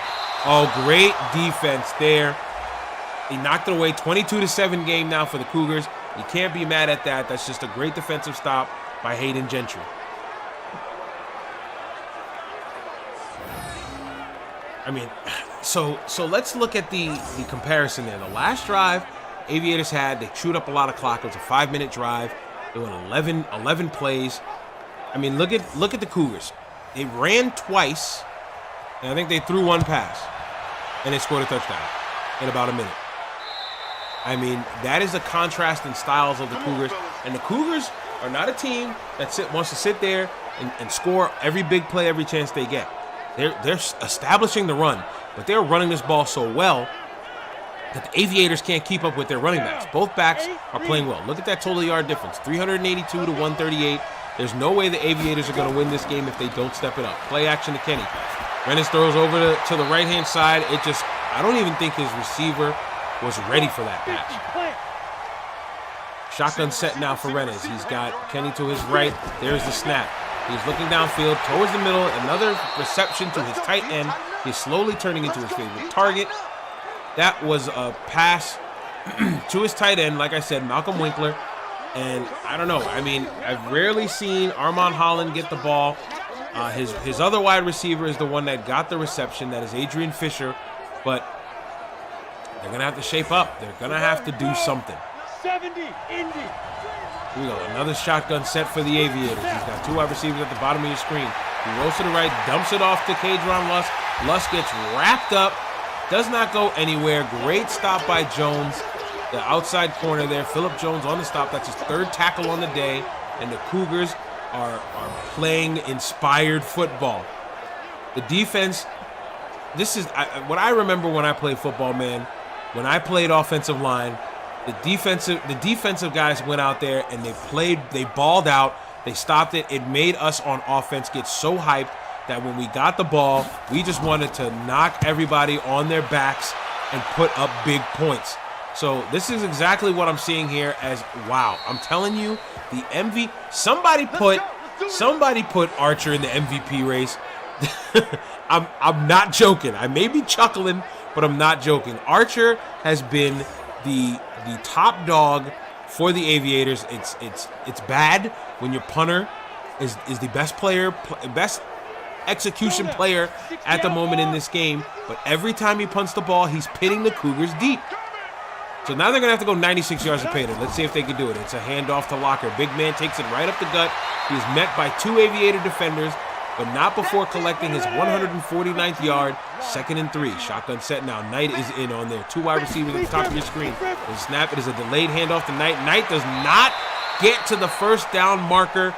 Oh, great defense there. He knocked it away. 22-7 game now for the Cougars. You can't be mad at that. That's just a great defensive stop by Hayden Gentry. I mean, so let's look at the comparison there. The last drive Aviators had, they chewed up a lot of clock. It was a 5-minute drive. They went 11 plays. I mean, look at the Cougars. They ran twice, and I think they threw 1 pass, and they scored a touchdown in about a minute. I mean, that is the contrast in styles of the Cougars. And the Cougars are not a team that wants to sit there and score every big play every chance they get. They're establishing the run, but they're running this ball so well that the Aviators can't keep up with their running backs. Both backs are playing well. Look at that total yard difference, 382 to 138. There's no way the Aviators are going to win this game if they don't step it up. Play action to Kenny. Rennes throws over to the right-hand side. I don't even think his receiver was ready for that pass. Shotgun set now for Rennes. He's got Kenny to his right. There's the snap. He's looking downfield towards the middle. Another reception to his tight end. He's slowly turning into his favorite target. That was a pass to his tight end, like I said, Malcolm Winkler. And I don't know. I mean, I've rarely seen Armand Holland get the ball. His other wide receiver is the one that got the reception. That is Adrian Fisher. But they're going to have to shape up. They're going to have to do something. 70, Indy. Here we go. Another shotgun set for the Aviators. He's got 2 wide receivers at the bottom of your screen. He rolls to the right, dumps it off to Kadron Lusk. Lusk gets wrapped up. Does not go anywhere. Great stop by Jones. The outside corner there. Phillip Jones on the stop. That's his 3rd tackle on the day. And the Cougars are playing inspired football. The defense, this is what I remember when I played football, man. When I played offensive line, the defensive guys went out there and they balled out. They stopped it. It made us on offense get so hyped that when we got the ball, we just wanted to knock everybody on their backs and put up big points. So this is exactly what I'm seeing here as, wow, I'm telling you, the MVP, somebody put Archer in the MVP race. I'm not joking. I may be chuckling, but I'm not joking. Archer has been the top dog for the Aviators. It's bad when your punter is the best execution player at the moment in this game, but every time he punts the ball, he's pitting the Cougars deep. So now they're going to have to go 96 yards to pay them. Let's see if they can do it. It's a handoff to Locker. Big man takes it right up the gut. He's met by 2 Aviator defenders, but not before collecting his 149th yard. 2nd and 3. Shotgun set now. Knight is in on there. 2 wide receivers at the top of your screen. The snap, it is a delayed handoff to Knight. Knight does not get to the first down marker.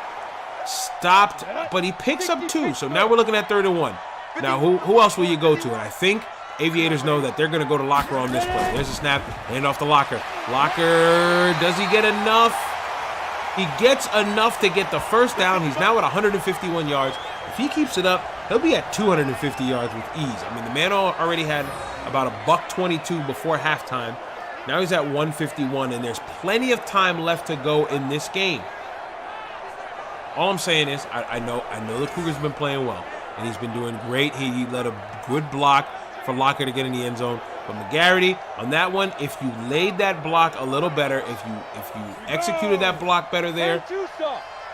Stopped, but he picks up 2. So now we're looking at 3rd and 1. Now, who else will you go to? And I think Aviators know that they're going to go to Locker on this play. There's a snap. Handoff to Locker. Locker, does he get enough? He gets enough to get the first down. He's now at 151 yards. If he keeps it up, he'll be at 250 yards with ease. I mean, the man already had about $122 before halftime. Now he's at 151, and there's plenty of time left to go in this game. All I'm saying is, I know the Cougars have been playing well, and he's been doing great. He led a good block for Locker to get in the end zone. But McGarity, on that one, if you laid that block a little better, if you executed that block better there,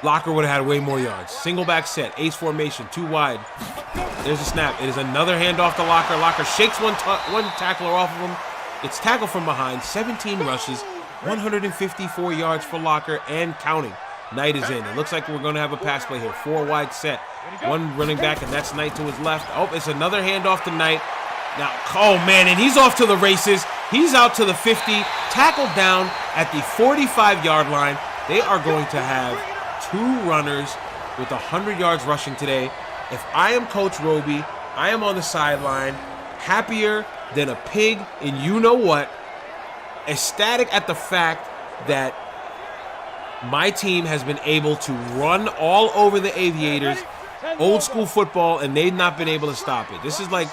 Locker would have had way more yards. Single back set, ace formation, 2 wide. There's a snap. It is another handoff to Locker. Locker shakes one tackler off of him. It's tackled from behind. 17 rushes, 154 yards for Locker and counting. Knight is in. It looks like we're going to have a pass play here. 4 wide set. 1 running back, and that's Knight to his left. Oh, it's another handoff to Knight. Now, oh man, and he's off to the races. He's out to the 50, tackled down at the 45-yard line. They are going to have 2 runners with 100 yards rushing today. If I am Coach Roby, I am on the sideline, happier than a pig in you-know-what, ecstatic at the fact that my team has been able to run all over the Aviators, old school football, and they've not been able to stop it. This is like,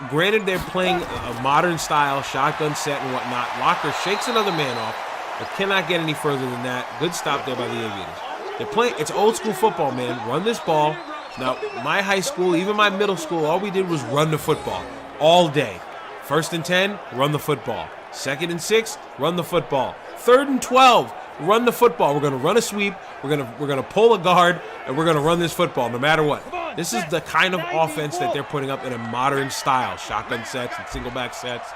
granted they're playing a modern style, shotgun set and whatnot. Locker shakes another man off, but cannot get any further than that. Good stop there by the Aviators. They're playing, it's old school football, man. Run this ball. Now, my high school, even my middle school, all we did was run the football all day. 1st and 10, run the football. 2nd and 6, run the football. 3rd and 12, run the football. We're going to run a sweep. We're going to pull a guard, and we're going to run this football no matter what. This is the kind of offense that they're putting up in a modern style. Shotgun sets and single back sets.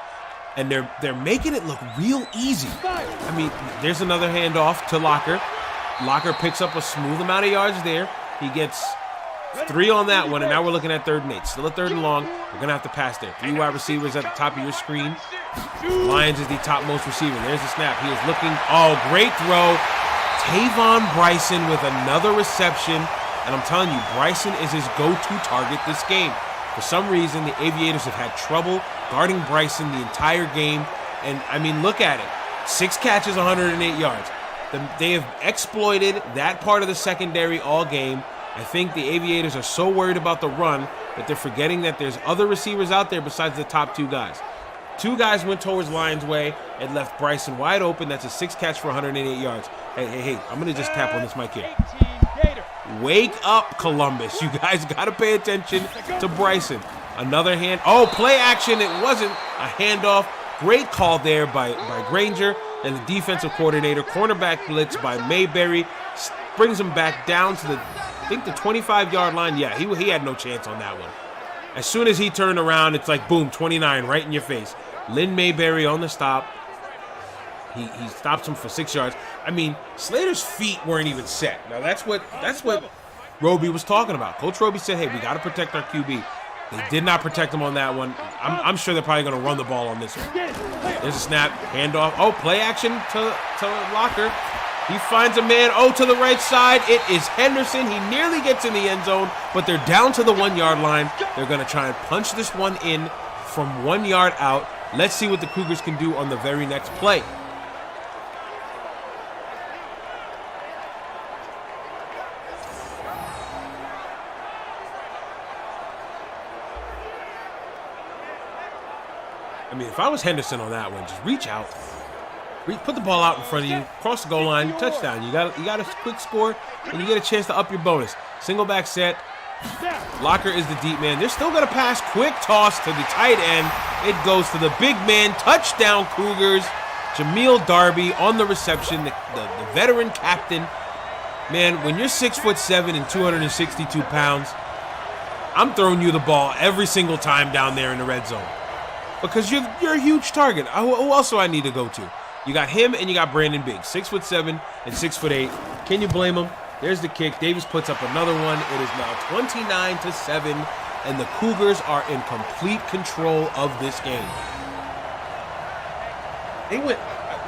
And they're making it look real easy. I mean, there's another handoff to Locker. Locker picks up a smooth amount of yards there. He gets 3 on that one, and now we're looking at 3rd and 8. Still a 3rd and long. We're going to have to pass there. 3 wide receivers at the top of your screen. Lyons is the topmost receiver. There's the snap. He is looking. Oh, great throw. Tavon Bryson with another reception. And I'm telling you, Bryson is his go-to target this game. For some reason, the Aviators have had trouble guarding Bryson the entire game. And, I mean, look at it. 6 catches, 108 yards. They have exploited that part of the secondary all game. I think the Aviators are so worried about the run that they're forgetting that there's other receivers out there besides the top 2 guys. 2 guys went towards Lyons' way and left Bryson wide open. That's a 6 catch for 108 yards. Hey, I'm going to just tap on this mic here. Wake up, Columbus. You guys got to pay attention to Bryson. Another hand. Oh, play action. It wasn't a handoff. Great call there by Granger and the defensive coordinator. Cornerback blitz by Mayberry. Brings him back down to the 25-yard line. Yeah, he had no chance on that one. As soon as he turned around, it's like, boom, 29 right in your face. Lynn Mayberry on the stop. He stops him for 6 yards. I mean, Slater's feet weren't even set. Now, that's what Roby was talking about. Coach Roby said, hey, we got to protect our QB. They did not protect him on that one. I'm sure they're probably going to run the ball on this one. There's a snap, handoff. Oh, play action to Locker. He finds a man, to the right side. It is Henderson. He nearly gets in the end zone, but they're down to the 1-yard line. They're going to try and punch this one in from 1 yard out. Let's see what the Cougars can do on the very next play. I mean, if I was Henderson on that one, just reach out. Put the ball out in front of you, cross the goal line, touchdown. You got a quick score, and you get a chance to up your bonus. Single back set. Locker is the deep man. They're still going to pass. Quick toss to the tight end. It goes to the big man. Touchdown, Cougars. Jameel Darby on the reception, the veteran captain. Man, when you're 6'7" and 262 pounds, I'm throwing you the ball every single time down there in the red zone. Because you're a huge target. Who else do I need to go to? You got him and you got Brandon Biggs, 6'7" and 6'8". Can you blame him? There's the kick. Davis puts up another one. It is now 29-7, and the Cougars are in complete control of this game. They went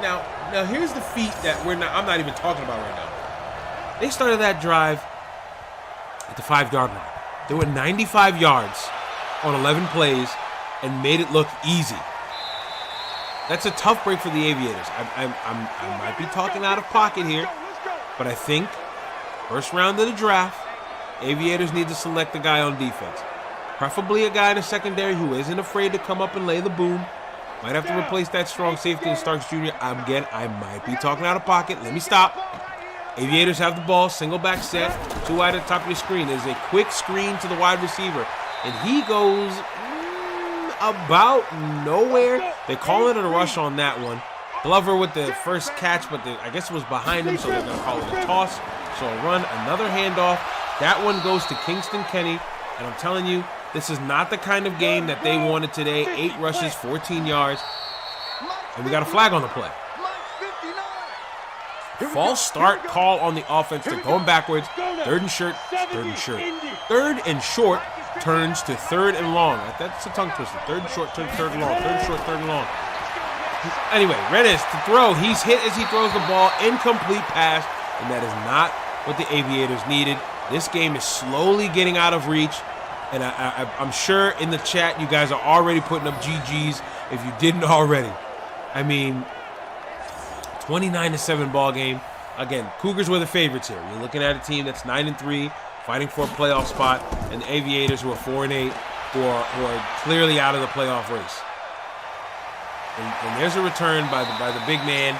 now. Here's the feat that I'm not even talking about right now. They started that drive at the 5-yard line. They went 95 yards on 11 plays and made it look easy. That's a tough break for the Aviators. I might be talking out of pocket here, but I think first round of the draft, Aviators need to select a guy on defense. Preferably a guy in the secondary who isn't afraid to come up and lay the boom. Might have to replace that strong safety in Starks Jr. Again, I might be talking out of pocket. Let me stop. Aviators have the ball, single back set, 2 wide at the top of your screen. There's a quick screen to the wide receiver, and he goes about nowhere. They call it a rush on that one. Glover with the first catch, but I guess it was behind him, so they're going to call it a toss. So a run, another handoff. That one goes to Kingston Kenny, and I'm telling you, this is not the kind of game that they wanted today. 8 rushes, 14 yards, and we got a flag on the play. False start call on the offense. They're going backwards. Third and short turns to 3rd and long. That's a tongue twister. 3rd and short turns 3rd and long. 3rd and short, 3rd and long. Anyway, Redis to throw. He's hit as he throws the ball. Incomplete pass, and that is not what the Aviators needed. This game is slowly getting out of reach, and I'm sure in the chat you guys are already putting up GGs if you didn't already. I mean, 29-7 ball game. Again, Cougars were the favorites here. You're looking at a team that's 9-3, fighting for a playoff spot, and the Aviators who are 4-8, who are clearly out of the playoff race. And there's a return by the big man.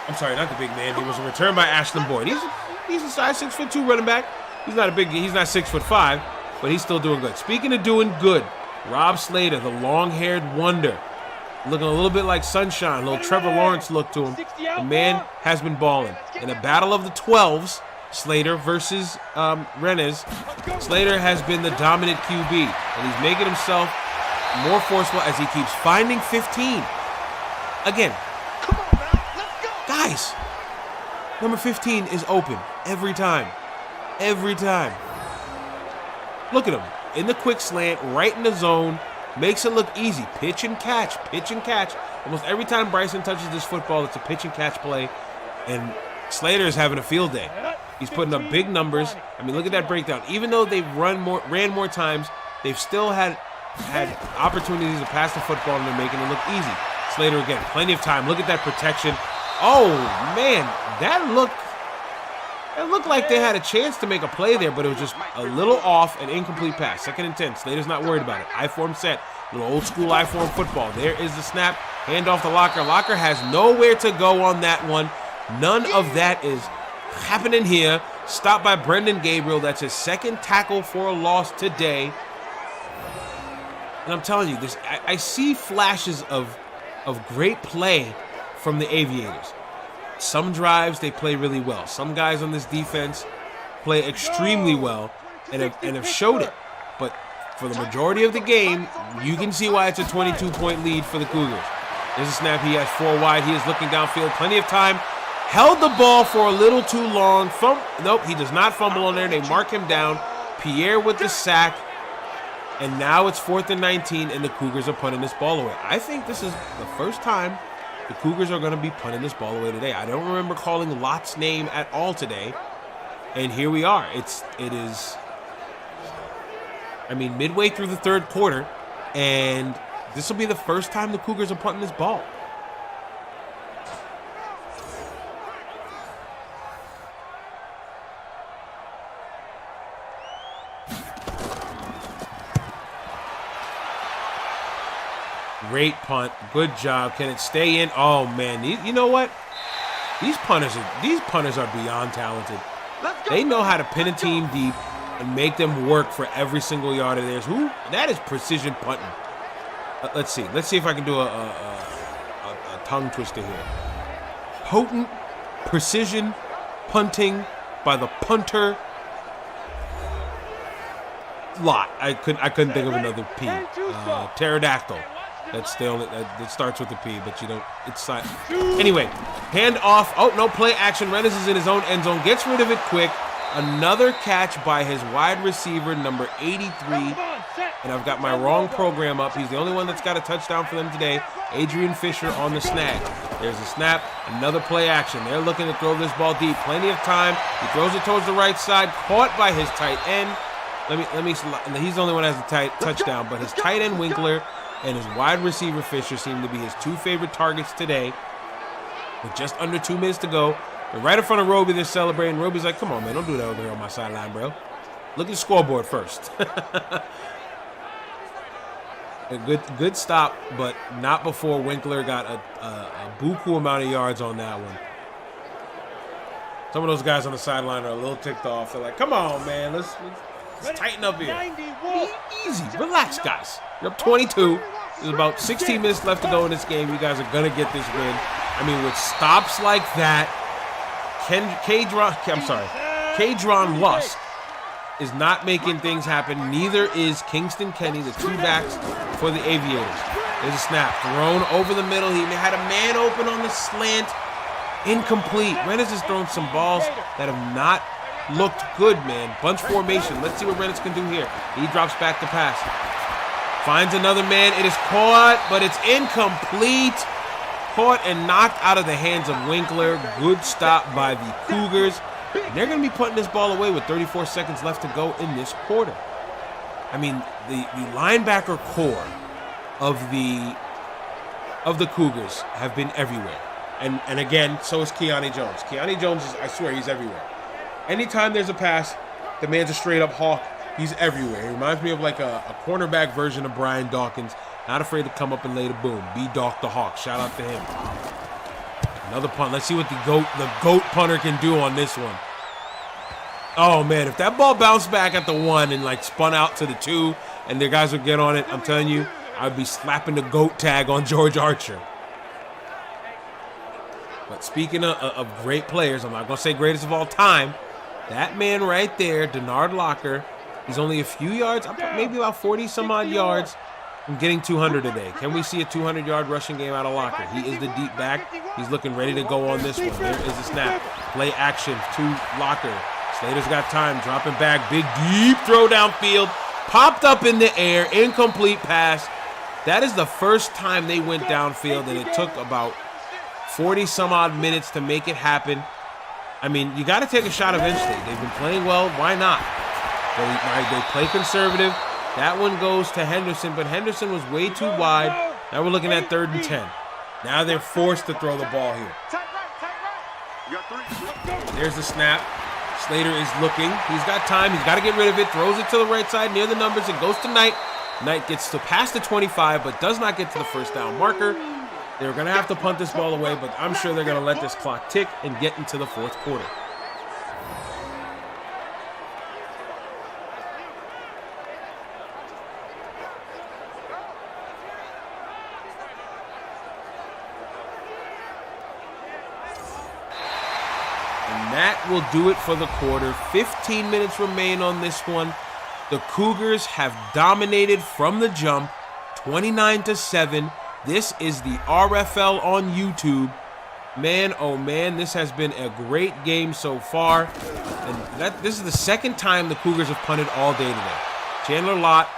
I'm sorry, not the big man. He was a return by Ashton Boyd. He's a size 6'2" running back. He's not 6'5", but he's still doing good. Speaking of doing good, Rob Slater, the long-haired wonder, looking a little bit like Sunshine, a little Trevor Lawrence look to him. The man has been balling. In a battle of the 12s, Slater versus Rennes, Slater has been the dominant QB, and he's making himself more forceful as he keeps finding 15. Again, guys, number 15 is open every time. Every time. Look at him. In the quick slant, right in the zone. Makes it look easy. Pitch and catch. Pitch and catch. Almost every time Bryson touches this football, it's a pitch and catch play. And Slater is having a field day. He's putting up big numbers. I mean, look at that breakdown. Even though they've ran more times, they've still had opportunities to pass the football, and they're making it look easy. Slater again, plenty of time. Look at that protection. Oh, man, that looked like they had a chance to make a play there, but it was just a little off, an incomplete pass. 2nd and 10. Slater's not worried about it. I-form set. Little old school I-form football. There is the snap. Hand off to Locker. Locker has nowhere to go on that one. None of that is happening here. Stopped by Brendan Gabriel. That's his 2nd tackle for a loss today. And I'm telling you, I see flashes of great play from the Aviators. Some drives, they play really well. Some guys on this defense play extremely well and have showed it. But for the majority of the game, you can see why it's a 22-point lead for the Cougars. There's a snap. He has 4 wide. He is looking downfield. Plenty of time. Held the ball for a little too long. Nope, he does not fumble on there. They mark him down. Pierre with the sack. And now it's 4th and 19, and the Cougars are punting this ball away. I think this is the first time the Cougars are going to be punting this ball away today. I don't remember calling Lott's name at all today. And here we are. It is, I mean, midway through the 3rd quarter, and this will be the first time the Cougars are punting this ball. Great punt. Good job. Can it stay in? Oh, man. You know what? These punters are beyond talented. They know how to pin a team deep and make them work for every single yard of theirs. That is precision punting. Let's see. Let's see if I can do a tongue twister here. Potent precision punting by the punter. Lott. I couldn't think of another P. Pterodactyl. That's the only that starts with a P, but you don't. It's not. Anyway, hand off. Oh no, play action. Rennes is in his own end zone. Gets rid of it quick. Another catch by his wide receiver, number 83. And I've got my wrong program up. He's the only one that's got a touchdown for them today. Adrian Fisher on the snag. There's a snap. Another play action. They're looking to throw this ball deep. Plenty of time. He throws it towards the right side. Caught by his tight end. He's the only one that has a touchdown, but his tight end Winkler and his wide receiver Fisher seem to be his 2 favorite targets today. With just under 2 minutes to go, they're right in front of Roby. They're celebrating. Roby's like, "Come on, man, don't do that over there on my sideline, bro. Look at the scoreboard first." A good stop, but not before Winkler got a buku amount of yards on that one. Some of those guys on the sideline are a little ticked off. They're like, "Come on, man, let's tighten up here. Easy, relax, guys. You're up 22. There's about 16 minutes left to go in this game. You guys are gonna get this win. I mean, with stops like that, Kadron Lusk is not making things happen. Neither is Kingston Kenny, the 2 backs for the Aviators. There's a snap thrown over the middle. He had a man open on the slant. Incomplete. Rennes has thrown some balls that have not looked good, man. Bunch formation. Let's see what Rennes can do here. He drops back to pass. Finds another man. It is caught, but it's incomplete. Caught and knocked out of the hands of Winkler. Good stop by the Cougars. And they're going to be putting this ball away with 34 seconds left to go in this quarter. I mean, the linebacker core of the Cougars have been everywhere. And again, so is Keone Jones. Keone Jones is, I swear, he's everywhere. Anytime there's a pass, the man's a straight up hawk. He's everywhere. He reminds me of like a cornerback version of Brian Dawkins. Not afraid to come up and lay the boom. B. Dawk the Hawk. Shout out to him. Another punt. Let's see what the goat punter can do on this one. Oh, man, if that ball bounced back at the 1 and, like, spun out to the 2 and the guys would get on it, I'm telling you, I'd be slapping the GOAT tag on George Archer. But speaking of great players, I'm not going to say greatest of all time, that man right there, Denard Locker, he's only a few yards, maybe about 40-some-odd yards from getting 200 today. Can we see a 200-yard rushing game out of Locker? He is the deep back. He's looking ready to go on this one. There is the snap. Play action to Locker. Slater's got time, dropping back, big deep throw downfield, popped up in the air, incomplete pass. That is the first time they went downfield, and it took about 40-some-odd minutes to make it happen. I mean, you got to take a shot eventually. They've been playing well. Why not? They play conservative. That one goes to Henderson, but Henderson was way too wide. Now we're looking at 3rd and 10. Now they're forced to throw the ball here. There's the snap. Slater is looking. He's got time. He's got to get rid of it. Throws it to the right side near the numbers. It goes to Knight. Knight gets to past the 25, but does not get to the first down marker. They're going to have to punt this ball away, but I'm sure they're going to let this clock tick and get into the 4th quarter. That will do it for the quarter. 15 minutes remain on this one. The Cougars have dominated from the jump, 29-7. This is the RFL on YouTube. Man, oh man, this has been a great game so far. And this is the 2nd time the Cougars have punted all day today. Chandler Lott,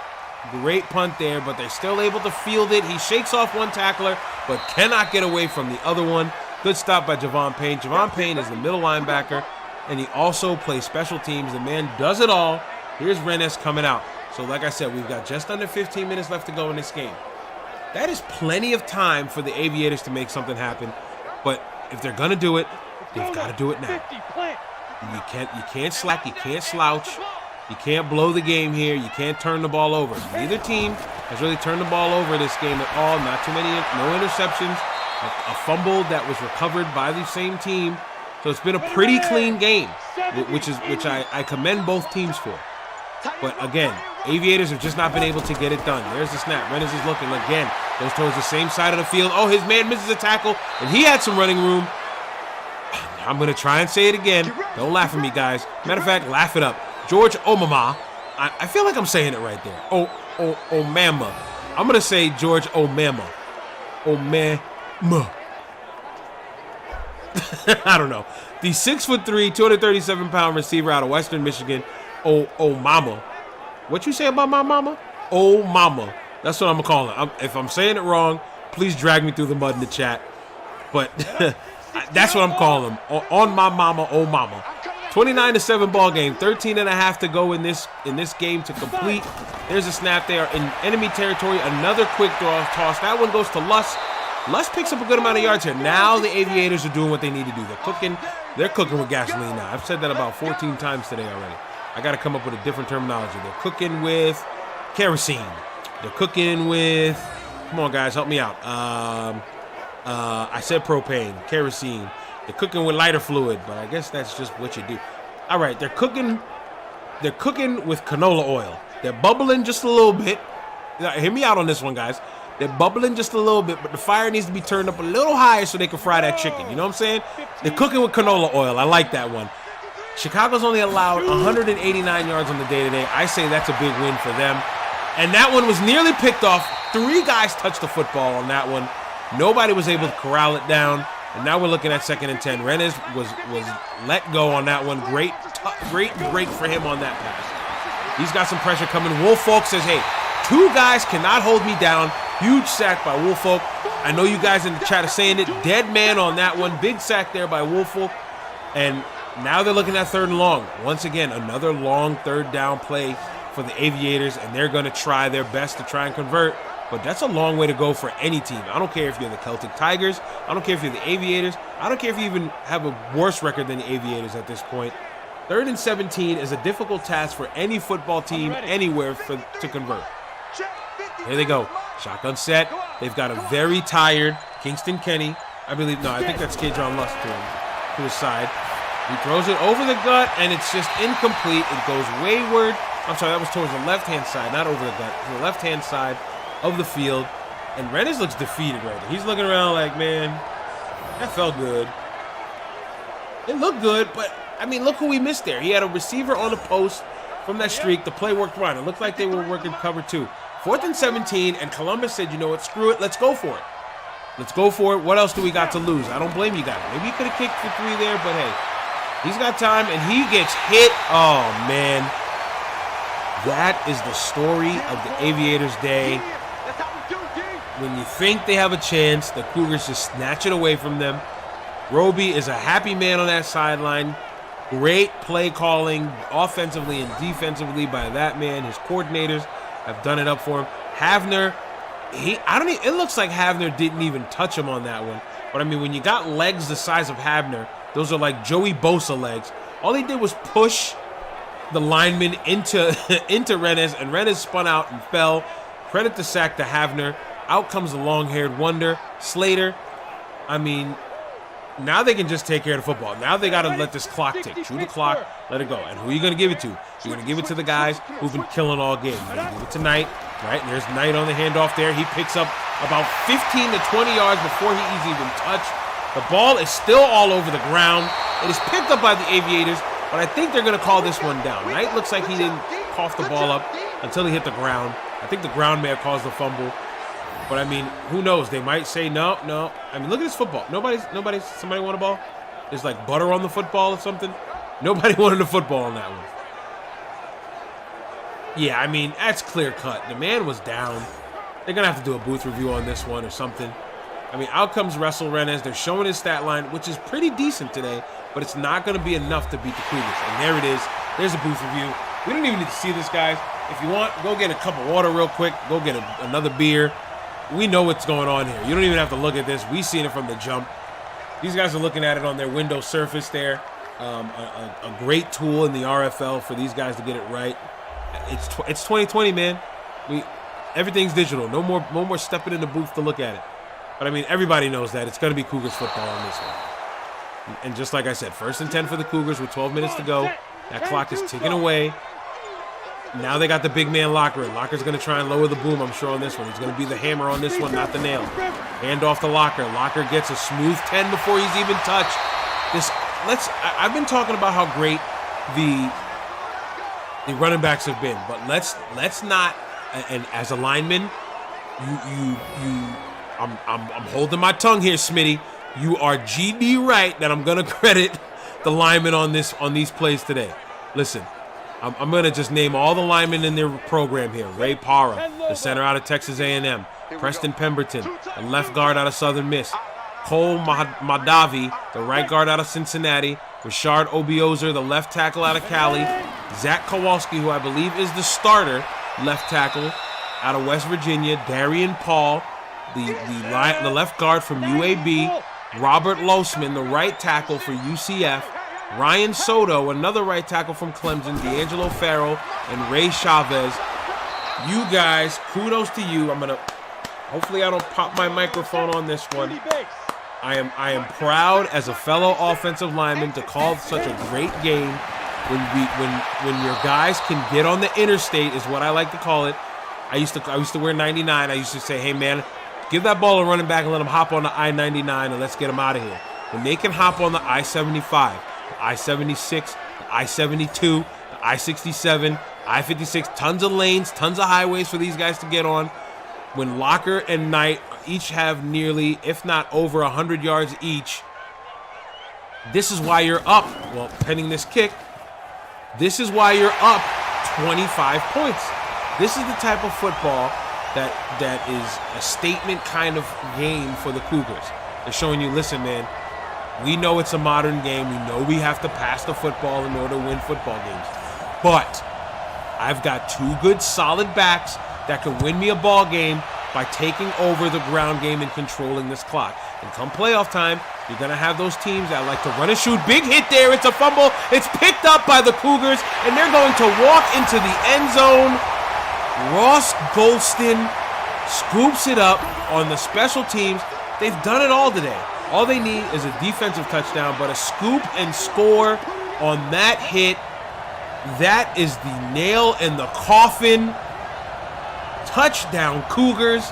great punt there, but they're still able to field it. He shakes off one tackler, but cannot get away from the other one. Good stop by Javon Payne. Javon Payne is the middle linebacker, and he also plays special teams. The man does it all. Here's Rennes coming out. So like I said, we've got just under 15 minutes left to go in this game. That is plenty of time for the Aviators to make something happen. But if they're going to do it, they've got to do it now. You can't slack. You can't slouch. You can't blow the game here. You can't turn the ball over. Neither team has really turned the ball over this game at all. Not too many, no interceptions. A fumble that was recovered by the same team. So it's been a pretty clean game, which I commend both teams for. But again, Aviators have just not been able to get it done. There's the snap. Rennes is looking again. Goes towards the same side of the field. Oh, his man misses a tackle, and he had some running room. I'm going to try and say it again. Don't laugh at me, guys. Matter of fact, laugh it up. George Omama. I feel like I'm saying it right there. Omama. I'm going to say George Omama. Omama. I don't know. The 6'3", 237-pound receiver out of Western Michigan, Mama. What you say about my mama? Oh, mama. That's what I'm calling it. If I'm saying it wrong, please drag me through the mud in the chat. But that's what I'm calling him. On my mama, oh mama. 29-7 ball game. 13.5 to go in this game to complete. There's a snap there in enemy territory. Another quick toss. That one goes to Luss. Luss picks up a good amount of yards here. Now the Aviators are doing what they need to do. They're cooking with gasoline now. I've said that about 14 times today already. I got to come up with a different terminology. They're cooking with kerosene. They're cooking with, come on guys, help me out. I said propane, kerosene. They're cooking with lighter fluid, but I guess that's just what you do. All right, they're cooking with canola oil. They're bubbling just a little bit. Hear me out on this one, guys. They're bubbling just a little bit, but the fire needs to be turned up a little higher so they can fry that chicken. You know what I'm saying? They're cooking with canola oil. I like that one. Chicago's only allowed 189 yards on the day today. I say that's a big win for them. And that one was nearly picked off. 3 guys touched the football on that one. Nobody was able to corral it down. And now we're looking at 2nd and 10. Rennes was let go on that one. Great break for him on that pass. He's got some pressure coming. Woolfolk says, hey, 2 guys cannot hold me down. Huge sack by Woolfolk. I know you guys in the chat are saying it. Dead man on that one. Big sack there by Woolfolk. And now they're looking at 3rd and long. Once again, another long 3rd down play for the Aviators, and they're going to try their best to try and convert. But that's a long way to go for any team. I don't care if you're the Celtic Tigers. I don't care if you're the Aviators. I don't care if you even have a worse record than the Aviators at this point. 3rd and 17 is a difficult task for any football team anywhere to convert. Here they go. Shotgun set. They've got a very tired Kingston Kenny. I believe, no, I think that's K'Jon Lust to his side. He throws it over the gut, and it's just incomplete. It goes wayward. I'm sorry, that was towards the left-hand side, not over the gut. To the left-hand side of the field. And Rennes looks defeated right there. He's looking around like, man, that felt good. It looked good, but, I mean, look who we missed there. He had a receiver on the post from that streak. The play worked right. It looked like they were working cover two. 4th and 17, and Columbus said, you know what, screw it, let's go for it. Let's go for it. What else do we got to lose? I don't blame you guys. Maybe you could have kicked for 3 there, but hey, he's got time, and he gets hit. Oh, man. That is the story of the Aviators' day. When you think they have a chance, the Cougars just snatch it away from them. Roby is a happy man on that sideline. Great play calling offensively and defensively by that man. His coordinators have done it up for him. Havner, it looks like Havner didn't even touch him on that one. But I mean, when you got legs the size of Havner, those are like Joey Bosa legs. All he did was push the lineman into Rennes, and Rennes spun out and fell. Credit the sack to Havner. Out comes the long-haired wonder, Slater. I mean, now they can just take care of the football. Now they got to let this clock tick. Chew the clock, let it go. And who are you going to give it to? You're going to give it to the guys who've been killing all game. You're going to give it to Knight, right? And there's Knight on the handoff there. He picks up about 15 to 20 yards before he's even touched. The ball is still all over the ground. It is picked up by the Aviators, but I think they're going to call this one down. Knight looks like he didn't cough the ball up until he hit the ground. I think the ground may have caused the fumble. But, I mean, who knows? They might say, no. I mean, look at this football. Somebody want a ball? There's like butter on the football or something. Nobody wanted a football on that one. Yeah, I mean, that's clear cut. The man was down. They're going to have to do a booth review on this one or something. I mean, out comes Russell Rennes. They're showing his stat line, which is pretty decent today, but it's not going to be enough to beat the Cougars. And there it is. There's a booth review. We don't even need to see this, guys. If you want, go get a cup of water real quick. Go get another beer. We know what's going on here. You don't even have to look at this. We've seen it from the jump. These guys are looking at it on their Windows Surface there. A great tool in the RFL for these guys to get it right. It's 2020, man. Everything's digital. No more stepping in the booth to look at it. But, I mean, everybody knows that. It's going to be Cougars football on this one. And just like I said, 1st and 10 for the Cougars with 12 minutes to go. That clock is ticking away. Now they got the big man Locker in. Locker's going to try and lower the boom, I'm sure, on this one. He's going to be the hammer on this one, not the nail. Hand off to Locker. Locker gets a smooth 10 before he's even touched. I've been talking about how great the running backs have been, but let's not. And as a lineman, I'm holding my tongue here, Smitty. You are GD right that I'm going to credit the linemen on these plays today. Listen. I'm going to just name all the linemen in their program here. Ray Parra, the center out of Texas A&M. Preston Pemberton, the left guard out of Southern Miss. Cole Madavi, the right guard out of Cincinnati. Rashard Obiozer, the left tackle out of Cali. Zach Kowalski, who I believe is the starter left tackle out of West Virginia. Darian Paul, the left guard from UAB. Robert Losman, the right tackle for UCF. Ryan Soto, another right tackle from Clemson, D'Angelo Farrell, and Ray Chavez. You guys, kudos to you. Hopefully I don't pop my microphone on this one. I am proud as a fellow offensive lineman to call such a great game when your guys can get on the interstate is what I like to call it. I used to wear 99. I used to say, hey man, give that ball a running back and let him hop on the I-99 and let's get him out of here. When they can hop on the I-75, I-76, the I-72, the I-67, I-56, tons of lanes, tons of highways for these guys to get on. When Locker and Knight each have nearly, if not over 100 yards each, this is why you're up. Well, pending this kick, this is why you're up 25 points. This is the type of football that is a statement kind of game for the Cougars. They're showing you, listen, man, we know it's a modern game. We know we have to pass the football in order to win football games. But I've got two good, solid backs that can win me a ball game by taking over the ground game and controlling this clock. And come playoff time, you're going to have those teams that like to run and shoot. Big hit there. It's a fumble. It's picked up by the Cougars, and they're going to walk into the end zone. Ross Golston scoops it up on the special teams. They've done it all today. All they need is a defensive touchdown, but a scoop and score on that hit. That is the nail in the coffin. Touchdown, Cougars.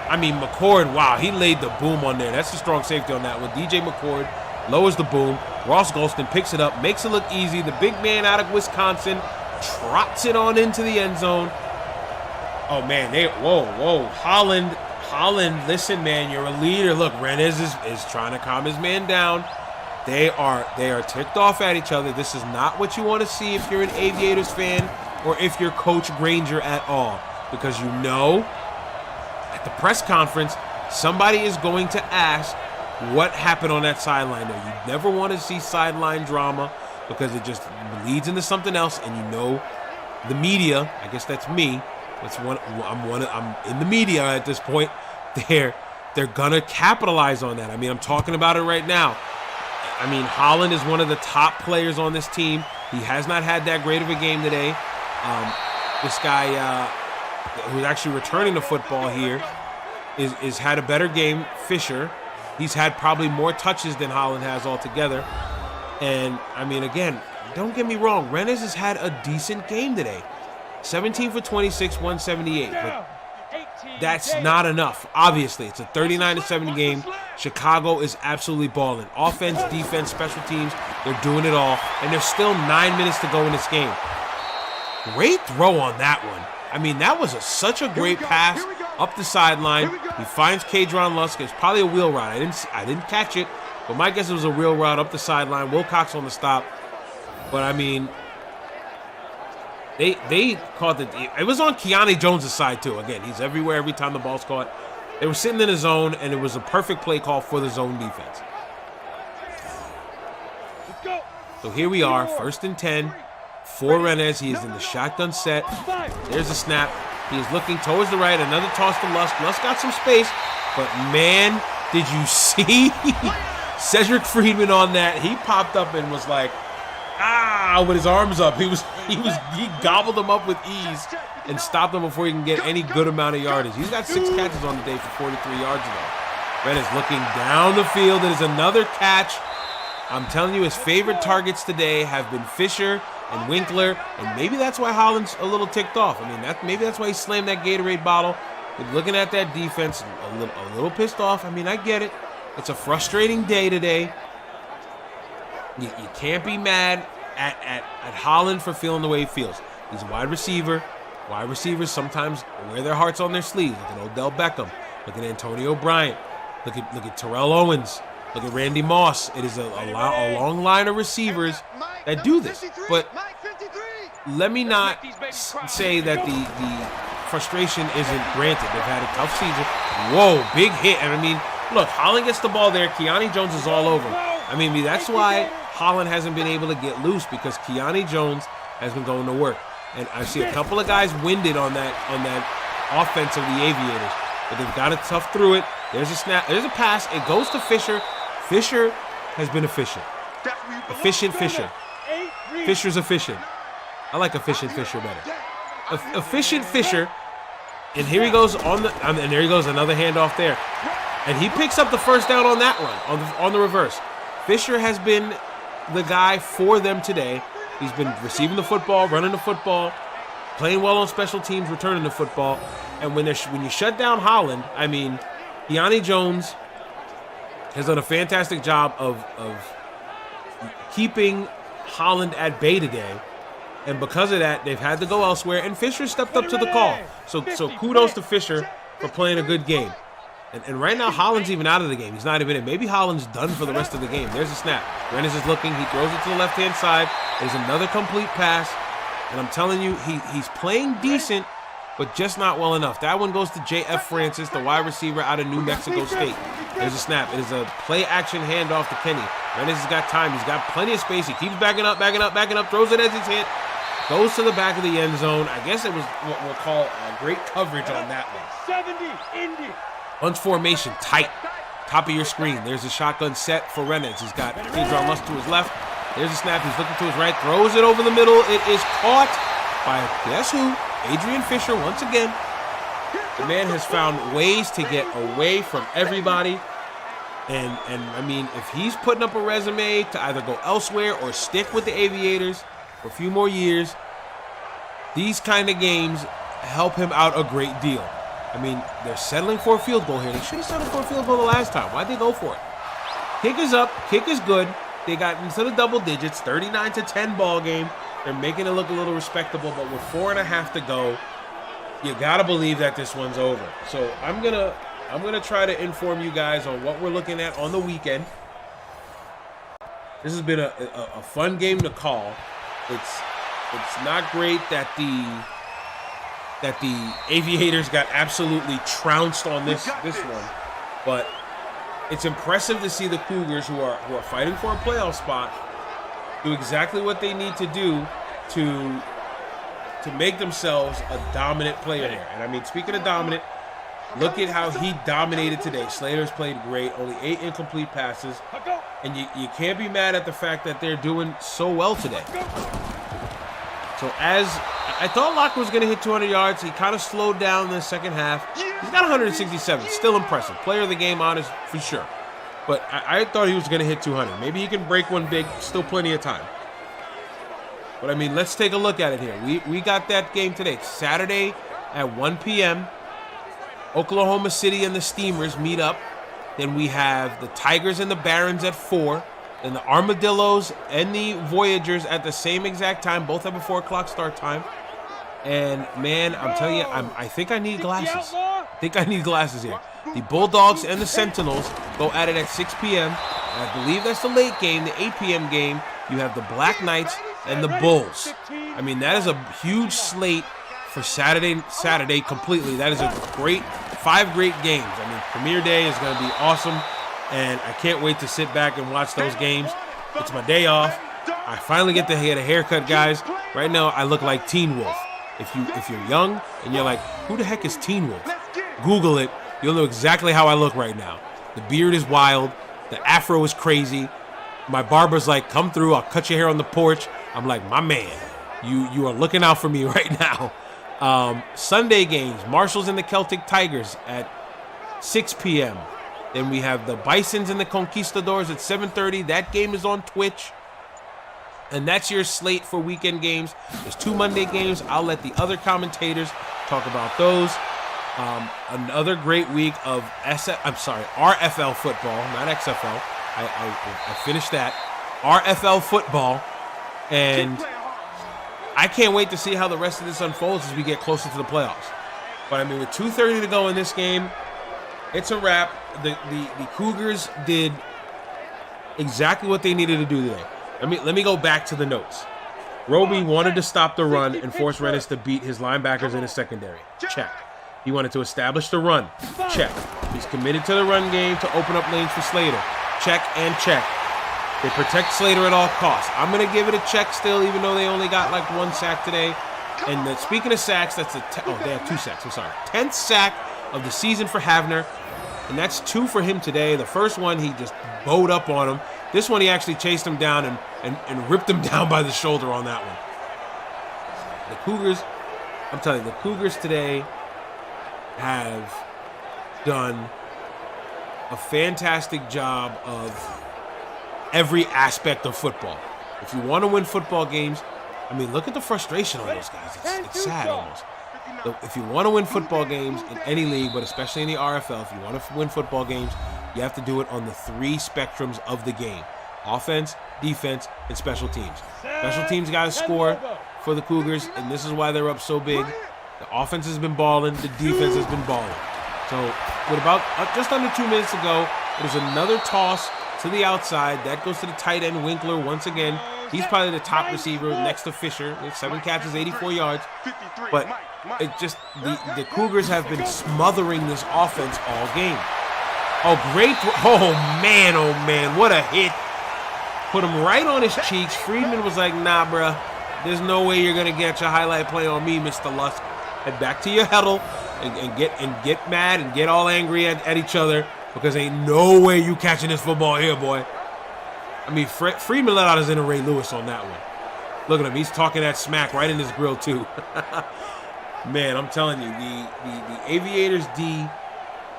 I mean, McCord, wow, he laid the boom on there. That's the strong safety on that one. DJ McCord lowers the boom. Ross Golston picks it up, makes it look easy. The big man out of Wisconsin trots it on into the end zone. Oh, man, whoa. Holland, listen, man, you're a leader. Look, Rennes is trying to calm his man down. They are ticked off at each other. This is not what you want to see if you're an Aviators fan or if you're Coach Granger at all. Because you know, at the press conference, somebody is going to ask what happened on that sideline there. You never want to see sideline drama because it just leads into something else. And you know, the media, I guess that's me. I'm in the media at this point. They're gonna capitalize on that. I mean, I'm talking about it right now. I mean, Holland is one of the top players on this team. He has not had that great of a game today. This guy who's actually returning the football here is had a better game. Fisher, he's had probably more touches than Holland has altogether. And I mean, again, don't get me wrong. Rennes has had a decent game today. 17 for 26, 178. But that's not enough. Obviously, it's a 39-7 game. Chicago is absolutely balling. Offense, defense, special teams, they're doing it all. And there's still 9 minutes to go in this game. Great throw on that one. I mean, that was such a great pass up the sideline. He finds Kadron Lusk. It's probably a wheel route. I didn't catch it, but my guess it was a wheel route up the sideline. Wilcox on the stop. But I mean, they caught it was on Keanu Jones' side too. Again, he's everywhere every time the ball's caught. They were sitting in the zone, and it was a perfect play call for the zone defense. So here we are, 1st and 10 for Rennes. He is in the shotgun set. There's a snap. He is looking towards the right. Another toss to Lusk. Lusk got some space, but man, did you see Cedric Freeman on that? He popped up and was like, with his arms up. He gobbled him up with ease and stopped him before he can get any good amount of yardage. He's got 6 catches on the day for 43 yards ago. Rennes looking down the field. It is another catch. I'm telling you, his favorite targets today have been Fisher and Winkler, and maybe that's why Holland's a little ticked off. I mean, maybe that's why he slammed that Gatorade bottle. But looking at that defense, a little pissed off. I mean, I get it. It's a frustrating day today. You can't be mad at Holland for feeling the way he feels. He's a wide receiver. Wide receivers sometimes wear their hearts on their sleeves. Look at Odell Beckham. Look at Antonio Bryant. Look at Terrell Owens. Look at Randy Moss. It is a long line of receivers that do this. But let me not say that the frustration isn't granted. They've had a tough season. Whoa, big hit. And I mean, look, Holland gets the ball there. Keanu Jones is all over him. I mean, that's why Holland hasn't been able to get loose, because Keanu Jones has been going to work. And I see a couple of guys winded on that offense of the Aviators. But they've got it tough through it. There's a snap. There's a pass. It goes to Fisher. Fisher has been efficient. Efficient Fisher. Fisher's efficient. I like efficient Fisher better. Efficient Fisher. And here he goes and there he goes, another handoff there. And he picks up the first down on that run, on the reverse. Fisher has been the guy for them today. He's been receiving the football, running the football, playing well on special teams, returning the football. And when you shut down Holland, I mean, Keanu Jones has done a fantastic job of keeping Holland at bay today. And because of that, they've had to go elsewhere. And Fisher stepped up to the call. So kudos to Fisher for playing a good game. And right now, Holland's even out of the game. He's not even in. Maybe Holland's done for the rest of the game. There's a snap. Rennes is looking. He throws it to the left-hand side. There's another complete pass. And I'm telling you, he's playing decent, but just not well enough. That one goes to J.F. Francis, the wide receiver out of New Mexico State. There's a snap. It is a play-action handoff to Kenny. Rennes has got time. He's got plenty of space. He keeps backing up, throws it as he's hit. Goes to the back of the end zone. I guess it was what we'll call great coverage on that one. 70, Indy. Bunch formation, tight. Top of your screen. There's a shotgun set for Rennes. He's got Kadron Lusk to his left. There's a snap. He's looking to his right. Throws it over the middle. It is caught by, guess who? Adrian Fisher once again. The man has found ways to get away from everybody. And I mean, if he's putting up a resume to either go elsewhere or stick with the Aviators for a few more years, these kind of games help him out a great deal. I mean, they're settling for a field goal here. They should have settled for a field goal the last time. Why'd they go for it? Kick is up. Kick is good. They got into the double digits, 39-10 ball game. They're making it look a little respectable, but with 4.5 to go, you gotta believe that this one's over. So I'm gonna try to inform you guys on what we're looking at on the weekend. This has been a fun game to call. It's not great that the Aviators got absolutely trounced on this one, but it's impressive to see the Cougars, who are fighting for a playoff spot, do exactly what they need to do to make themselves a dominant player here. And I mean, speaking of dominant, look at how he dominated today. Slater's played great, only 8 incomplete passes, and you can't be mad at the fact that they're doing so well today. So as I thought Locker was going to hit 200 yards, he kind of slowed down in the second half. He's got 167, still impressive. Player of the game, honest, for sure. But I thought he was going to hit 200. Maybe he can break one big, still plenty of time. But I mean, let's take a look at it here. We got that game today. It's Saturday at 1 p.m. Oklahoma City and the Steamers meet up. Then we have the Tigers and the Barons at 4. Then the Armadillos and the Voyagers at the same exact time. Both have a 4 o'clock start time. And man, I'm telling you, I think I need glasses. I think I need glasses here. The Bulldogs and the Sentinels go at it at 6 p.m. And I believe that's the late game, the 8 p.m. game. You have the Black Knights and the Bulls. I mean, that is a huge slate for Saturday completely. That is a great 5 great games. I mean, Premier Day is going to be awesome, and I can't wait to sit back and watch those games. It's my day off. I finally get to get a haircut, guys. Right now, I look like Teen Wolf. If you're young and you're like, who the heck is Teen Wolf? Google it. You'll know exactly how I look right now. The beard is wild. The afro is crazy. My barber's like, come through. I'll cut your hair on the porch. I'm like, my man, you are looking out for me right now. Sunday games, Marshalls and the Celtic Tigers at 6 p.m. Then we have the Bisons and the Conquistadors at 7:30. That game is on Twitch. And that's your slate for weekend games. There's 2 Monday games. I'll let the other commentators talk about those. Another great week of RFL football, not XFL. I finished that. RFL football. And I can't wait to see how the rest of this unfolds as we get closer to the playoffs. But I mean, with 2:30 to go in this game, it's a wrap. The Cougars did exactly what they needed to do today. Let me go back to the notes. Roby wanted to stop the run and force Rennes to beat his linebackers in his secondary. Check. He wanted to establish the run. Check. He's committed to the run game to open up lanes for Slater. Check and check. They protect Slater at all costs. I'm going to give it a check still, even though they only got like 1 sack today. And speaking of sacks, that's they have 2 sacks. I'm sorry. 10th sack of the season for Havner. And that's 2 for him today. The first one, he just bowed up on him. This one, he actually chased him down and ripped him down by the shoulder on that one. The Cougars, I'm telling you, the Cougars today have done a fantastic job of every aspect of football. If you want to win football games, I mean, look at the frustration on those guys. It's sad almost. If you want to win football games in any league, but especially in the RFL, if you want to win football games, you have to do it on the 3 spectrums of the game: offense, defense, and special teams. Special teams got to score for the Cougars, and this is why they're up so big. The offense has been balling. The defense has been balling. So with about just under 2 minutes to go, there's another toss to the outside. That goes to the tight end, Winkler, once again. He's probably the top receiver next to Fisher. 7 catches, 84 yards. But it just, the Cougars have been smothering this offense all game. Oh, great. Oh, man, what a hit. Put him right on his cheeks. Friedman was like, nah, bruh. There's no way you're going to get your highlight play on me, Mr. Lusk. Head back to your huddle and get mad and get all angry at each other, because ain't no way you catching this football here, boy. I mean, Friedman let out his inner Ray Lewis on that one. Look at him. He's talking that smack right in his grill, too. Man, I'm telling you, the Aviators D,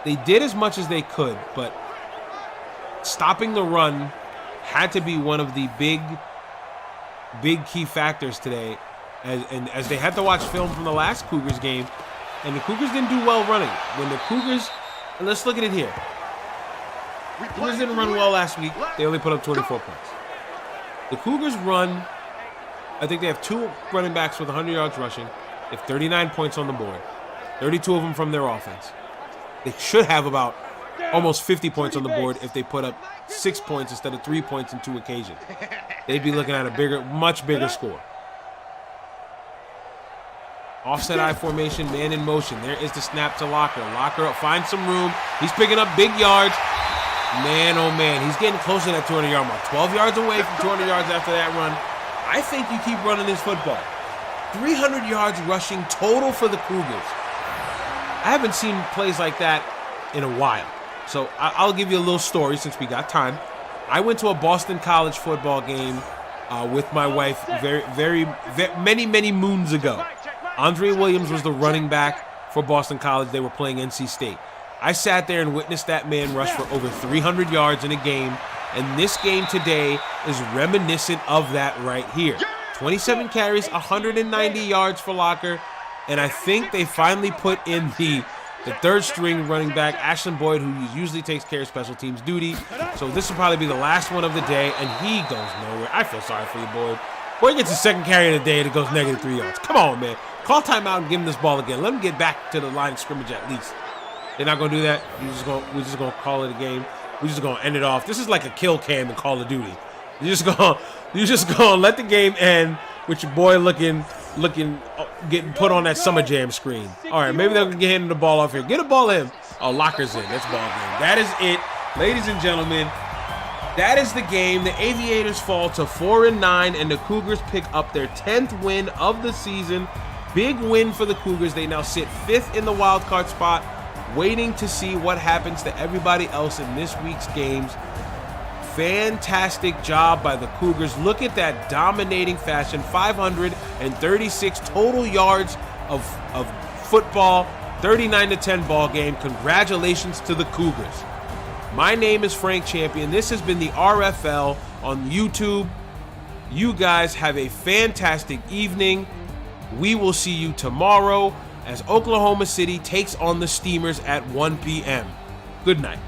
they did as much as they could, but stopping the run had to be one of the big key factors today, as they had to watch film from the last Cougars game, and the Cougars didn't do well running. When the Cougars, and let's look at it here. Cougars didn't run well last week. They only put up 24 points. The Cougars run, I think they have 2 running backs with 100 yards rushing. They have 39 points on the board, 32 of them from their offense. They should have about almost 50 points on the board if they put up 6 points instead of 3 points in 2 occasions. They'd be looking at a much bigger score. Offset I formation, man in motion. There is the snap to Locker. Locker finds some room. He's picking up big yards. Man, oh man, he's getting close to that 200-yard mark. 12 yards away from 200 yards after that run. I think you keep running this football. 300 yards rushing total for the Cougars. I haven't seen plays like that in a while. So I'll give you a little story since we got time. I went to a Boston College football game with my wife many moons ago. Andre Williams was the running back for Boston College. They were playing NC State. I sat there and witnessed that man rush for over 300 yards in a game, and this game today is reminiscent of that right here. 27 carries, 190 yards for Locker, and I think they finally put in the third string running back, Ashland Boyd, who usually takes care of special teams duty. So this will probably be the last one of the day, and he goes nowhere. I feel sorry for you, Boyd. Boyd gets his second carry of the day, and it goes negative 3 yards. Come on, man. Call timeout and give him this ball again. Let him get back to the line of scrimmage at least. They're not going to do that. We're just going to call it a game. We're just going to end it off. This is like a kill cam in Call of Duty. You're just going to let the game end with your boy getting put on that Summer Jam screen. All right, maybe they'll get him the ball off here. Get a ball in. Oh, Locker's in. That's ball game. That is it, ladies and gentlemen. That is the game. The Aviators fall to 4-9, and the Cougars pick up their 10th win of the season. Big win for the Cougars. They now sit 5th in the wild card spot, waiting to see what happens to everybody else in this week's games. Fantastic job by the Cougars. Look at that dominating fashion. 536 total yards of football. 39-10 ball game. Congratulations to the Cougars. My name is Frank Champion. This has been the RFL on YouTube. You guys have a fantastic evening. We will see you tomorrow as Oklahoma City takes on the Steamers at 1 p.m. Good night.